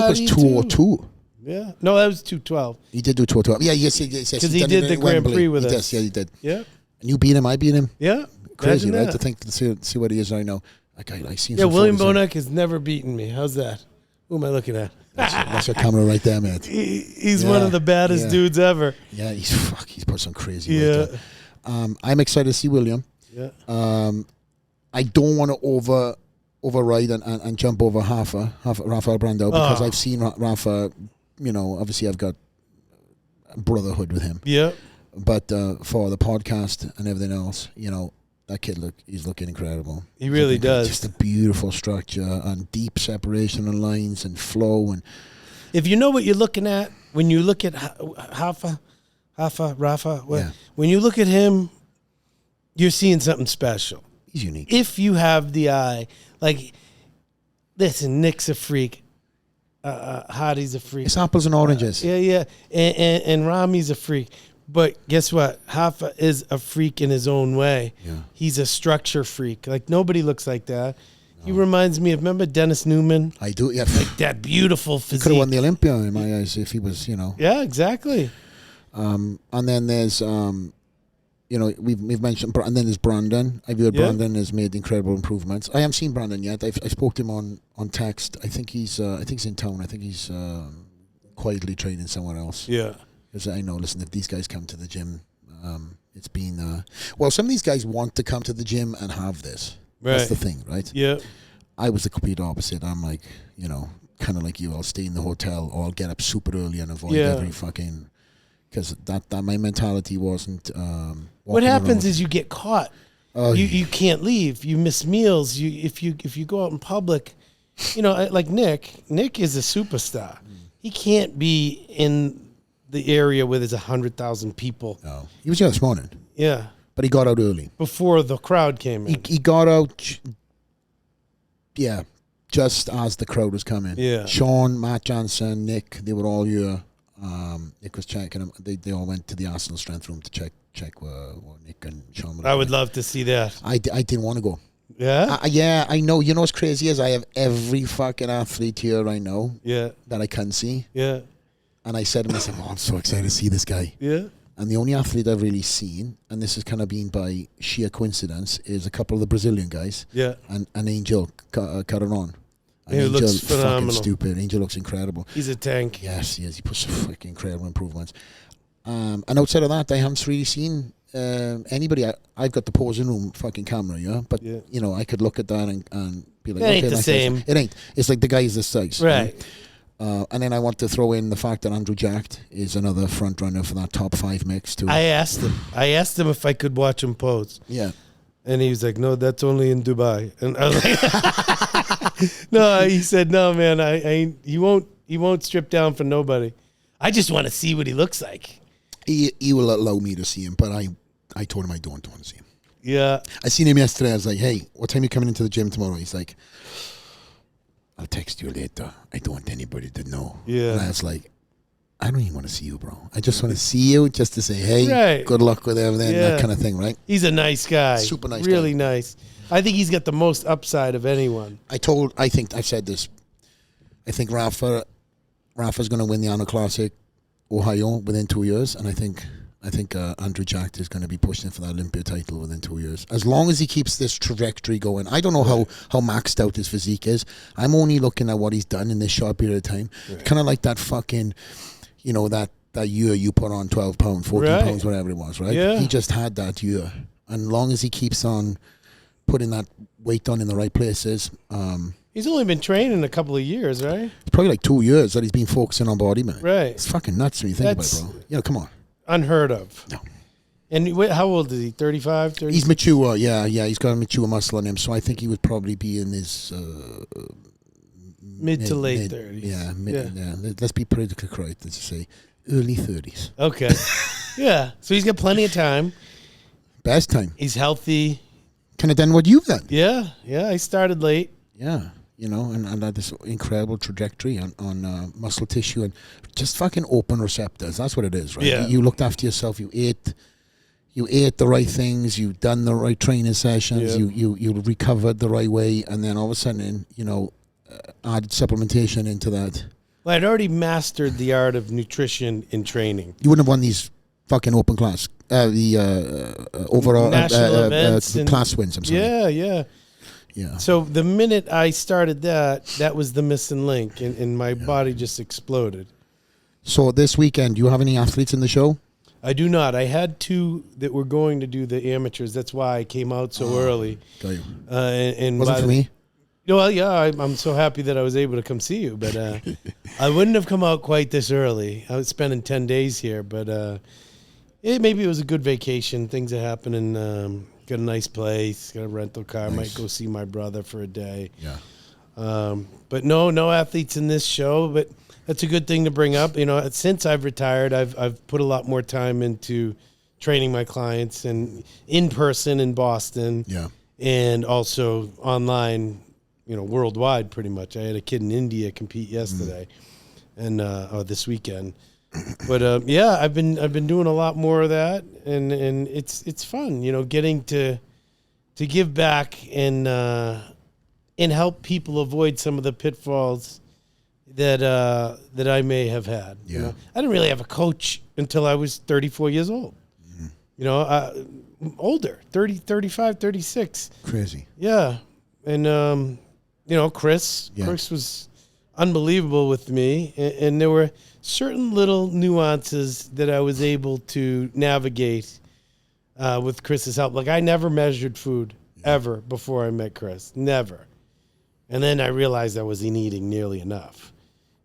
was 202. Yeah, no, that was 212. He did do 212. Yeah, yes, because he did the Grand Prix with us. Yeah, he did. Yeah, and you beat him. I beat him. Yeah, crazy, right? To think to see what he is right now. I seen. Yeah, William Bonac has never beaten me. How's that? Who am I looking at? That's your camera right there, man. He's one of the baddest dudes ever. Yeah, he's put some crazy weight on. I'm excited to see William. Yeah. I don't want to override and jump over Rafael Brandao because I've seen Rafa. Obviously I've got brotherhood with him. Yeah. But for the podcast and everything else, that kid he's looking incredible. He really does. Just a beautiful structure and deep separation of lines and flow. And if you know what you're looking at when you look at Rafa, when you look at him, you're seeing something special. He's unique. If you have the eye, like, listen, Nick's a freak. Hadi's a freak. It's apples and oranges. Yeah. And Rami's a freak. But guess what? Rafa is a freak in his own way. Yeah. He's a structure freak. Like, nobody looks like that. No. He reminds me of, remember Dennis Newman? I do, yeah. Like that beautiful physique. He could have won the Olympia in my eyes if he was, Yeah, exactly. And then there's, we've mentioned, and then there's Brandon. I've heard Brandon has made incredible improvements. I haven't seen Brandon yet. I spoke to him on text. I think he's in town. I think he's quietly training somewhere else. Yeah. Because I know, listen, if these guys come to the gym, it's been... some of these guys want to come to the gym and have this. Right. That's the thing, right? Yeah. I was the complete opposite. I'm like, kind of like you. I'll stay in the hotel or I'll get up super early and avoid every fucking... Because that my mentality wasn't... what happens is you get caught. You can't leave. You miss meals. If you go out in public, like Nick. Nick is a superstar. He can't be in the area where there's 100,000 people. No, he was here this morning. Yeah, but he got out early before the crowd came in. He got out. Yeah, just as the crowd was coming. Yeah, Sean, Matt Johnson, Nick, they were all here. Nick was checking them. They all went to the Arsenal strength room to check where Nick and Sean were. I would love to see that. I didn't want to go. Yeah? I know. You know what's crazy is I have every fucking athlete here I know that I can see. Yeah. And I said to myself, I'm so excited to see this guy. Yeah. And the only athlete I've really seen, and this has kind of been by sheer coincidence, is a couple of the Brazilian guys. Yeah. And Angel Cararon. He looks phenomenal. Fucking stupid. Angel looks incredible. He's a tank. Yes, he is. He puts some freaking incredible improvements. And outside of that, I haven't really seen anybody. I've got the posing room fucking camera, but I could look at that and be like, it ain't the same. It ain't. It's like the guy's this size, right? And then I want to throw in the fact that Andrew Jacked is another front runner for that top 5 mix too. I asked him if I could watch him pose. Yeah. And he was like, "No, that's only in Dubai." And I was like, "No," he said, "No, man, I ain't. He won't strip down for nobody. I just want to see what he looks like." He will allow me to see him, but I told him I don't want to see him. Yeah. I seen him yesterday. I was like, "Hey, what time are you coming into the gym tomorrow?" He's like, "I'll text you later. I don't want anybody to know." Yeah. And I was like, I don't even want to see you, bro. I just want to see you just to say, hey, right. Good luck with everything, that kind of thing, right? He's a nice guy. Super nice really guy. Nice. I think he's got the most upside of anyone. I've said this. I think Rafa's going to win the Honor Classic Ohio within 2 years, and I think Andrew Jacked is going to be pushing for that Olympia title within 2 years. As long as he keeps this trajectory going. I don't know how maxed out his physique is. I'm only looking at what he's done in this short period of time. Right. Kind of like that fucking that year you put on 12 pounds, 14 Right. pounds, whatever it was, right? Yeah. He just had that year. And long as he keeps on putting that weight on in the right places, He's only been training a couple of years, right? it's probably like 2 years that he's been focusing on body, man. Right. It's fucking nuts when you think about it, bro. Come on. Unheard of. No. And how old is he? 35, 30? He's mature, yeah. He's got a mature muscle on him, so I think he would probably be in his mid to late 30s. Yeah. Let's be politically correct, let's say early 30s. Okay. Yeah. So he's got plenty of time. Best time. He's healthy. Kind of done what you've done. Yeah. I started late. Yeah. And had this incredible trajectory on muscle tissue and just fucking open receptors. That's what it is, right? Yeah. You looked after yourself. You ate the right things. You done the right training sessions. Yeah. You recovered the right way, and then all of a sudden, add supplementation into that. Well, I'd already mastered the art of nutrition in training. You wouldn't have won these fucking open class, the overall National events and class wins. I'm sorry. Yeah. So the minute I started that was the missing link, and my body just exploded. So this weekend, do you have any athletes in the show? I do not. I had two that were going to do the amateurs. That's why I came out so early. Got you. And Wasn't for me. Well, yeah, I'm so happy that I was able to come see you, but I wouldn't have come out quite this early. I was spending 10 days here, but maybe it was a good vacation. Things are happening. Got a nice place, got a rental car. Nice. Might go see my brother for a day. Yeah. But no athletes in this show, but that's a good thing to bring up. Since I've retired, I've put a lot more time into training my clients and in person in Boston. Yeah. And also online, worldwide pretty much. I had a kid in India compete yesterday and this weekend. But I've been doing a lot more of that, and it's fun, getting to give back and help people avoid some of the pitfalls that I may have had. Yeah. I didn't really have a coach until I was 34 years old. Older, 30, 35, 36. Crazy. Yeah. And Chris was unbelievable with me, and there were certain little nuances that I was able to navigate with Chris's help. Like I never measured food ever before I met Chris, never. And then I realized I wasn't eating nearly enough.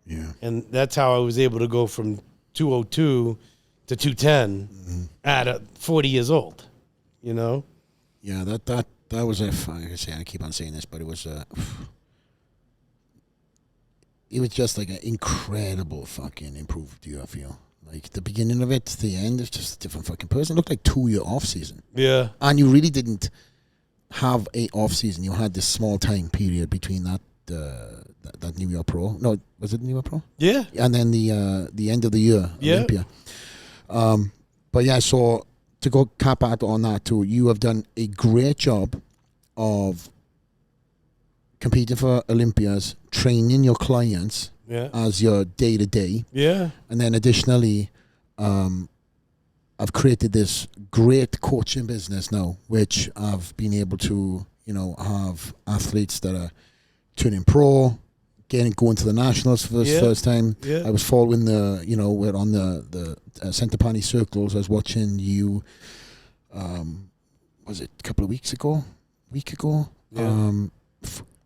Yeah. And that's how I was able to go from 202 to 210 at 40 years old, Yeah, that was I keep on saying this, but it was just like an incredible fucking improved year, I feel. Like the beginning of it to the end, it's just a different fucking person. It looked like 2 year off season. Yeah. And you really didn't have a off season. You had this small time period between that New Year Pro. No, was it New Year Pro? Yeah. And then the end of the year, Olympia. But yeah, so to go cap out on that too, you have done a great job of competing for Olympias, training your clients as your day-to-day. Yeah. And then additionally, I've created this great coaching business now, which I've been able to, have athletes that are turning pro, going to the nationals for the first time. Yeah. I was following we're on the Centopani circles. I was watching you, was it a couple of weeks ago? Yeah.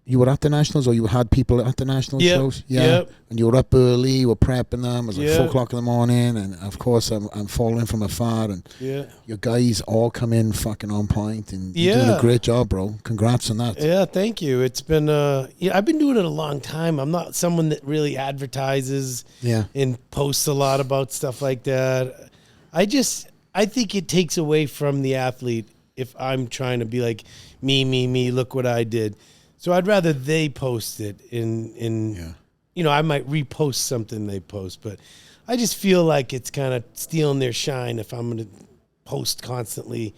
You were at the nationals, or you had people at the national shows? Yeah. Yep. And you were up early, you were prepping them. It was like 4 Yeah. o'clock in the morning, and of course I'm following from afar, and your guys all come in fucking on point, and you're doing a great job, bro. Congrats on that. Yeah, thank you. It's been I've been doing it a long time. I'm not someone that really advertises and posts a lot about stuff like that. I think it takes away from the athlete if I'm trying to be like me, look what I did. So I'd rather they post it I might repost something they post, but I just feel like it's kind of stealing their shine if I'm going to post constantly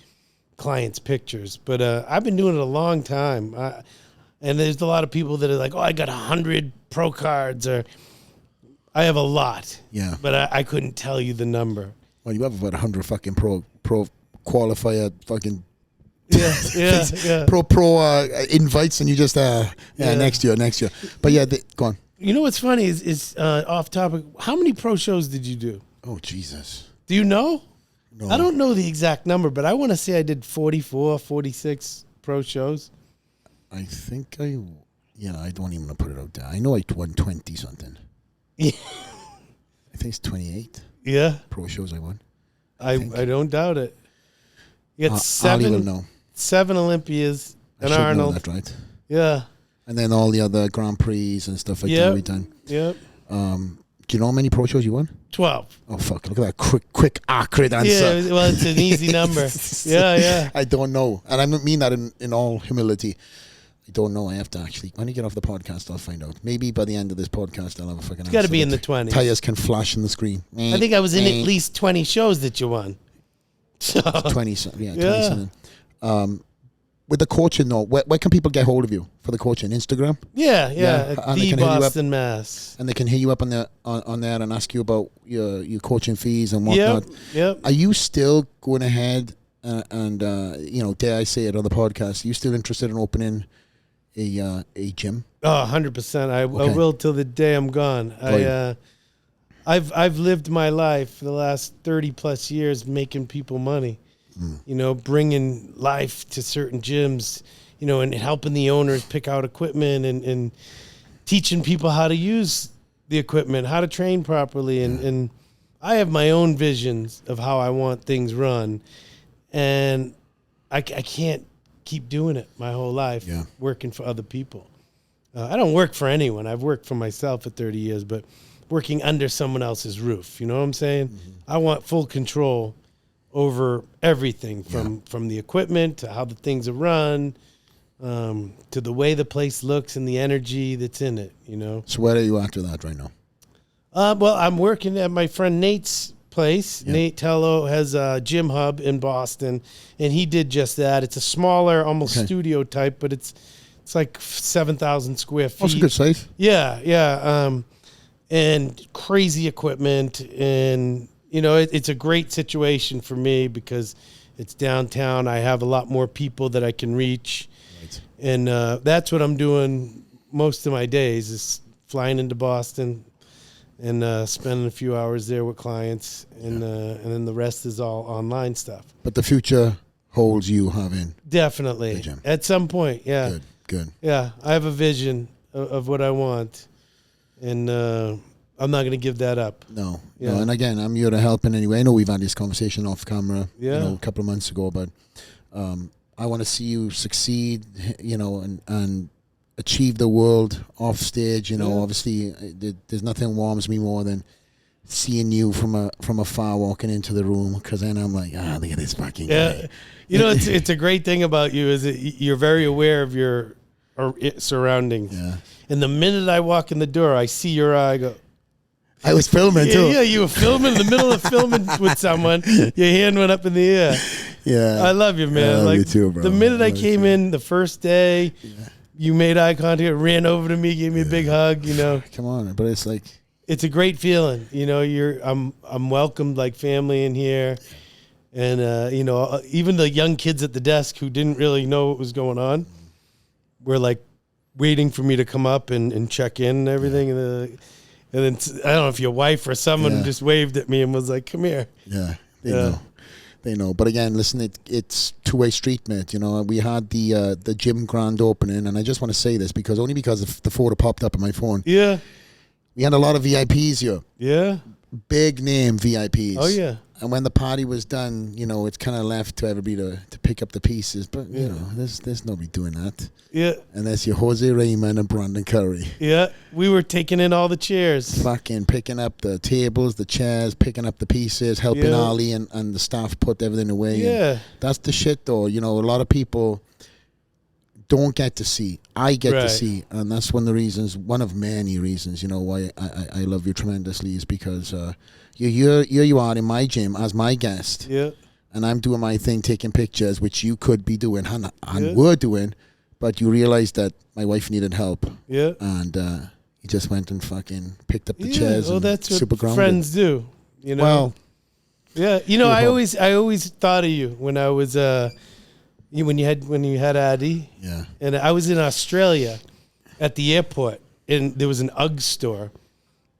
clients' pictures. But I've been doing it a long time. And there's a lot of people that are like, I got 100 pro cards, or I have a lot. Yeah. But I couldn't tell you the number. Well, you have about 100 fucking pro qualifier fucking Yeah. pro invites, and you just next year. But go on. You know what's funny is off topic. How many pro shows did you do? Oh, Jesus. Do you know? No. I don't know the exact number, but I want to say I did 44, 46 pro shows. I think I don't even want to put it out there. I know I won 20 something. Yeah. I think it's 28 Yeah. pro shows I won. I don't doubt it. You got Ali will know. 7 Olympias and I should Arnold. know that, right? Yeah. And then all the other Grand Prix and stuff like that we done. Yep. Do you know how many pro shows you won? 12. Oh, fuck. Look at that quick, accurate answer. Yeah, well, it's an easy number. Yeah. I don't know. And I mean that in all humility. I don't know. I have to actually, when you get off the podcast, I'll find out. Maybe by the end of this podcast, I'll have a fucking answer. It's got to be in the 20s. Tires can flash on the screen. I think I was in at least 20 shows that you won. So. 20 something. Yeah, 20 something. With the coaching, though, where can people get hold of you for the coaching? Instagram? Yeah. And The Boston, Mass. And they can hit you up on there and ask you about your coaching fees and whatnot. Yep. Are you still going ahead and dare I say it on the podcast, are you still interested in opening a gym? Oh, 100%. I will till the day I'm gone. Right. I've lived my life for the last 30 plus years making people money. Bringing life to certain gyms, and helping the owners pick out equipment and teaching people how to use the equipment, how to train properly. And I have my own visions of how I want things run. And I can't keep doing it my whole life, working for other people. I don't work for anyone. I've worked for myself for 30 years, but working under someone else's roof. You know what I'm saying? Mm-hmm. I want full control over everything from the equipment to how the things are run, to the way the place looks and the energy that's in it, So where are you after that right now? Well, I'm working at my friend Nate's place. Nate Tello has a gym hub in Boston, and he did just that. It's a smaller, almost studio type, but it's like 7,000 square feet. That's a good size. Yeah. And crazy equipment, and it's a great situation for me because it's downtown. I have a lot more people that I can reach. Right. And that's what I'm doing most of my days is flying into Boston and spending a few hours there with clients. And then the rest is all online stuff. But the future holds you having definitely the gym. At some point. Yeah. Good. Yeah. I have a vision of what I want. And I'm not going to give that up. No. And again, I'm here to help in any way. I know we've had this conversation off camera, a couple of months ago, but I want to see you succeed, and achieve the world off stage. Obviously, there's nothing warms me more than seeing you from afar walking into the room, because then I'm like, look at this fucking guy. It's a great thing about you is that you're very aware of your surroundings. Yeah. And the minute I walk in the door, I see your eye. I go, I was filming too. Yeah, you were filming in the middle of filming with someone. Your hand went up in the air. Yeah. I love you, man. I love you too, bro. The minute I came in the first day, you made eye contact, ran over to me, gave me a big hug, Come on, but it's like, it's a great feeling. I'm welcomed like family in here. And even the young kids at the desk who didn't really know what was going on were like waiting for me to come up and check in and everything. And then I don't know if your wife or someone just waved at me and was like, "Come here." Yeah, they know. But again, listen, it's two-way street, mate. We had the gym grand opening, and I just want to say this because the photo popped up on my phone. Yeah, we had a lot of VIPs here. Yeah, big name VIPs. Oh yeah. And when the party was done, it's kind of left to everybody to pick up the pieces. But there's nobody doing that. Yeah. Unless you're Jose Raymond and Brandon Curry. Yeah. We were taking in all the chairs. Fucking picking up the tables, the chairs, picking up the pieces, helping Ali and the staff put everything away. Yeah. And that's the shit, though. A lot of people don't get to see. I get to see, and that's one of many reasons, why I love you tremendously, is because here you are in my gym as my guest, and I'm doing my thing, taking pictures, which you could be doing and were doing, but you realized that my wife needed help, and you just went and fucking picked up the chairs. Well, and that's what super grounded. friends do, Well, yeah, I always thought of you when I was when you had Addy, and I was in Australia at the airport, and there was an UGG store,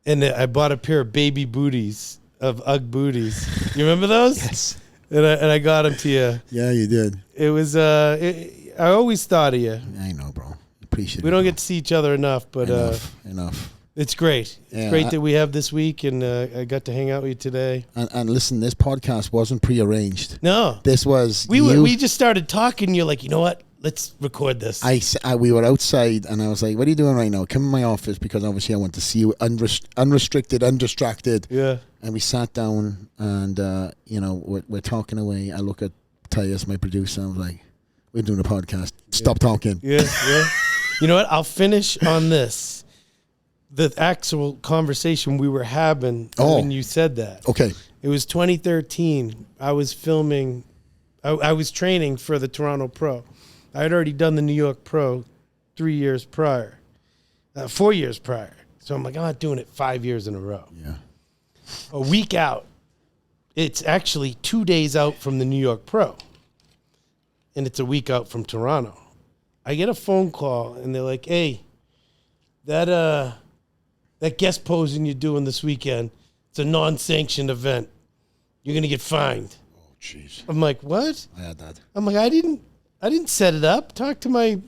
and I bought a pair of baby booties, of UGG booties. You remember those? Yes. And I got them to you. Yeah, you did. It was, I always thought of you. I know, bro. Appreciate it. We don't bro. get to see each other enough, but enough. it's great. It's Yeah, great that we have this week, and I got to hang out with you today. And listen, this podcast wasn't prearranged. No. This was We just started talking, and you're like, you know what? Let's record this. We were outside, and I was like, what are you doing right now? Come in my office, because obviously I want to see you unrestricted, undistracted. Yeah. And we sat down, and, we're talking away. I look at Tyus, my producer, and I was like, we're doing a podcast. Stop talking. Yeah. You know what? I'll finish on this. The actual conversation we were having when you said that. Okay. It was 2013. I was filming. I was training for the Toronto Pro. I had already done the New York Pro 4 years prior. So I'm like, I'm not doing it 5 years in a row. Yeah. A week out. It's actually 2 days out from the New York Pro. And it's a week out from Toronto. I get a phone call, and they're like, hey, that guest posing you're doing this weekend, it's a non-sanctioned event. You're going to get fined. Oh, jeez. I'm like, what? I had that. I'm like, I didn't set it up. Talk to my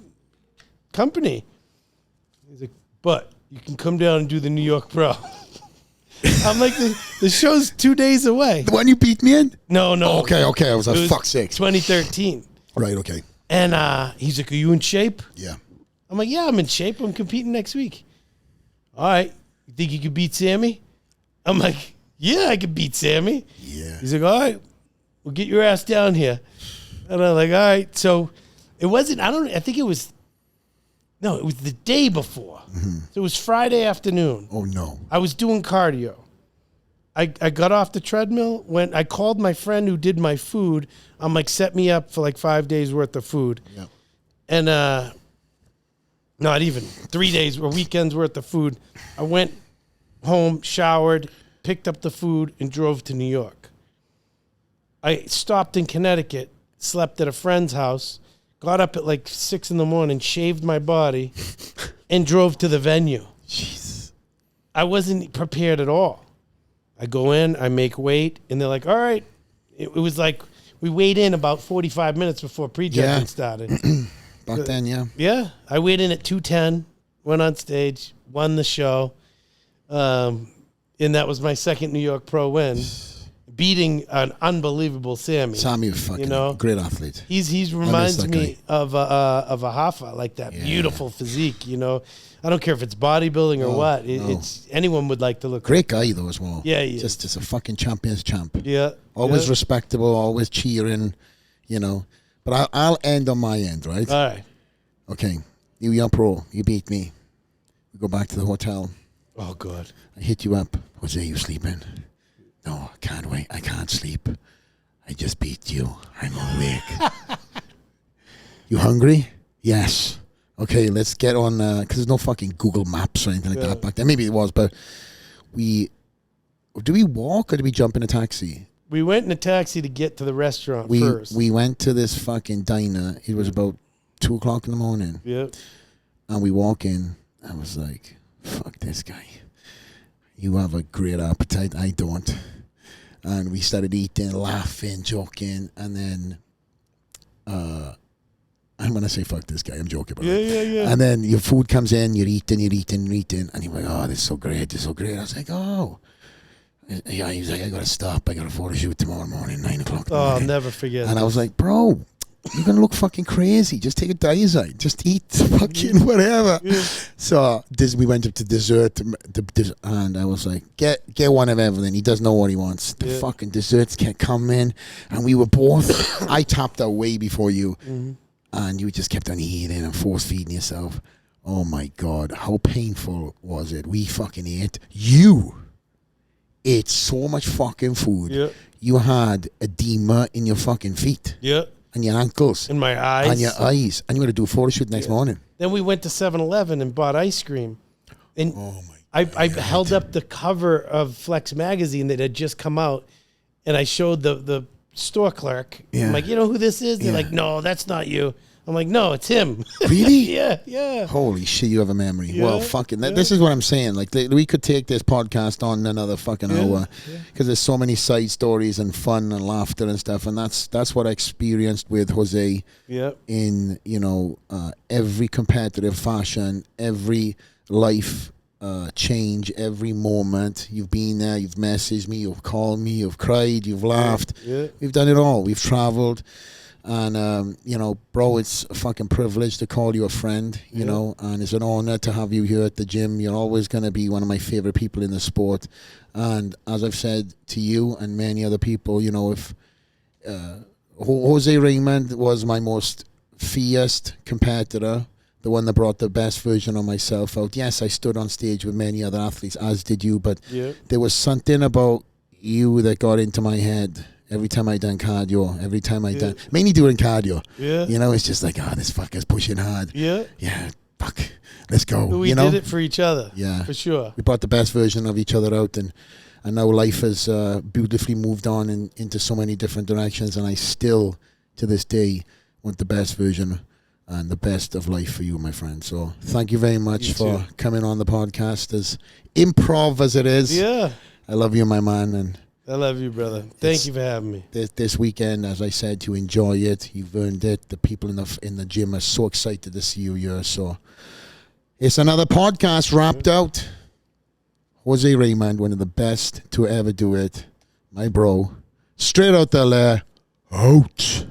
company. He's like, but you can come down and do the New York Pro. I'm like, the show's 2 days away. The one you beat me in? No. Okay. I was like, fuck's sake. 2013. Right, okay. And he's like, are you in shape? Yeah. I'm like, yeah, I'm in shape. I'm competing next week. All right. You think you could beat Sammy? I'm like, yeah, I could beat Sammy. Yeah. He's like, all right, we'll get your ass down here. And I'm like, all right. So it wasn't, I think it was the day before. Mm-hmm. So it was Friday afternoon. Oh, no. I was doing cardio. I got off the treadmill. I called my friend who did my food. I'm like, set me up for like 5 days worth of food. Yeah. And not even 3 days or weekends worth of food. I went home, showered, picked up the food, and drove to New York. I stopped in Connecticut, slept at a friend's house, got up at like 6 a.m, shaved my body, and drove to the venue. Jeez. I wasn't prepared at all. I go in, I make weight, and they're like, all right. It was like we weighed in about 45 minutes before pre-judging started. Back then, yeah. Yeah. I weighed in at 210, went on stage, won the show. And that was my second New York Pro win, beating an unbelievable Sammy. Sammy was fucking great athlete. He reminds me of a Hoffa, like that beautiful physique, I don't care if it's bodybuilding or what. It's anyone would like to look. Great guy though as well. Yeah, he just a fucking champion's champ. Yeah, always respectable, always cheering, But I'll end on my end, right? All right. Okay, you young pro, you beat me. We go back to the hotel. Oh God. I hit you up. Jose, you sleeping? No, I can't wait. I can't sleep. I just beat you. I'm awake. You hungry? Yes. Okay, let's get on, because there's no fucking Google Maps or anything like that back then. Maybe it was, but do we walk or do we jump in a taxi? We went in a taxi to get to the restaurant first. We went to this fucking diner. It was about 2 o'clock in the morning. Yep. And we walk in. I was like, fuck this guy. You have a great appetite. I don't. And we started eating, laughing, joking, and then I'm going to say fuck this guy. I'm joking about it. Yeah. And then your food comes in, you're eating. And you're like, oh, this is so great. I was like, oh. Yeah, he was like, I got to stop. I got a photo shoot tomorrow morning, 9 o'clock. I'll never forget. And I was like, bro, you're going to look fucking crazy. Just take a diazide. Just eat fucking whatever. Yeah. So we went up to dessert, and I was like, get one of everything. He doesn't know what he wants. The fucking desserts can't come in. And we were both, I tapped out way before you. Mm-hmm. And you just kept on eating and force-feeding yourself. Oh, my God. How painful was it? We fucking ate. You ate so much fucking food. Yeah. You had edema in your fucking feet. Yeah. And your ankles. In my eyes. And your eyes. And you were going to do a photo shoot next morning. Then we went to 7-Eleven and bought ice cream. And oh my God. I held up the cover of Flex magazine that had just come out. And I showed the store clerk. Yeah. I'm like, you know who this is? They're like, no, that's not you. I'm like, no, it's him. Really? Yeah. Holy shit, you have a memory. Yeah, Well, fucking, this is what I'm saying. Like, we could take this podcast on another fucking hour because there's so many side stories and fun and laughter and stuff. And that's what I experienced with Jose in, every competitive fashion, every life change, every moment. You've been there, you've messaged me, you've called me, you've cried, you've laughed. We've done it all. We've traveled. And, bro, it's a fucking privilege to call you a friend, you know, and it's an honor to have you here at the gym. You're always going to be one of my favorite people in the sport. And as I've said to you and many other people, if Jose Raymond was my most fierce competitor, the one that brought the best version of myself out. Yes, I stood on stage with many other athletes, as did you, but there was something about you that got into my head. Every time I done cardio, every time I done, mainly doing cardio, it's just like, this fucker's pushing hard. Yeah, fuck, let's go. We did it for each other. Yeah, for sure. We brought the best version of each other out, and now life has beautifully moved on into so many different directions, and I still, to this day, want the best version and the best of life for you, my friend. So thank you very much for coming on the podcast, as improv as it is. Yeah. I love you, my man, and I love you, brother. Thank you for having me. This weekend, as I said, to enjoy it. You've earned it. The people in the gym are so excited to see you here. So it's another podcast wrapped out. Jose Raymond, one of the best to ever do it. My bro. Straight out the Lair. Out.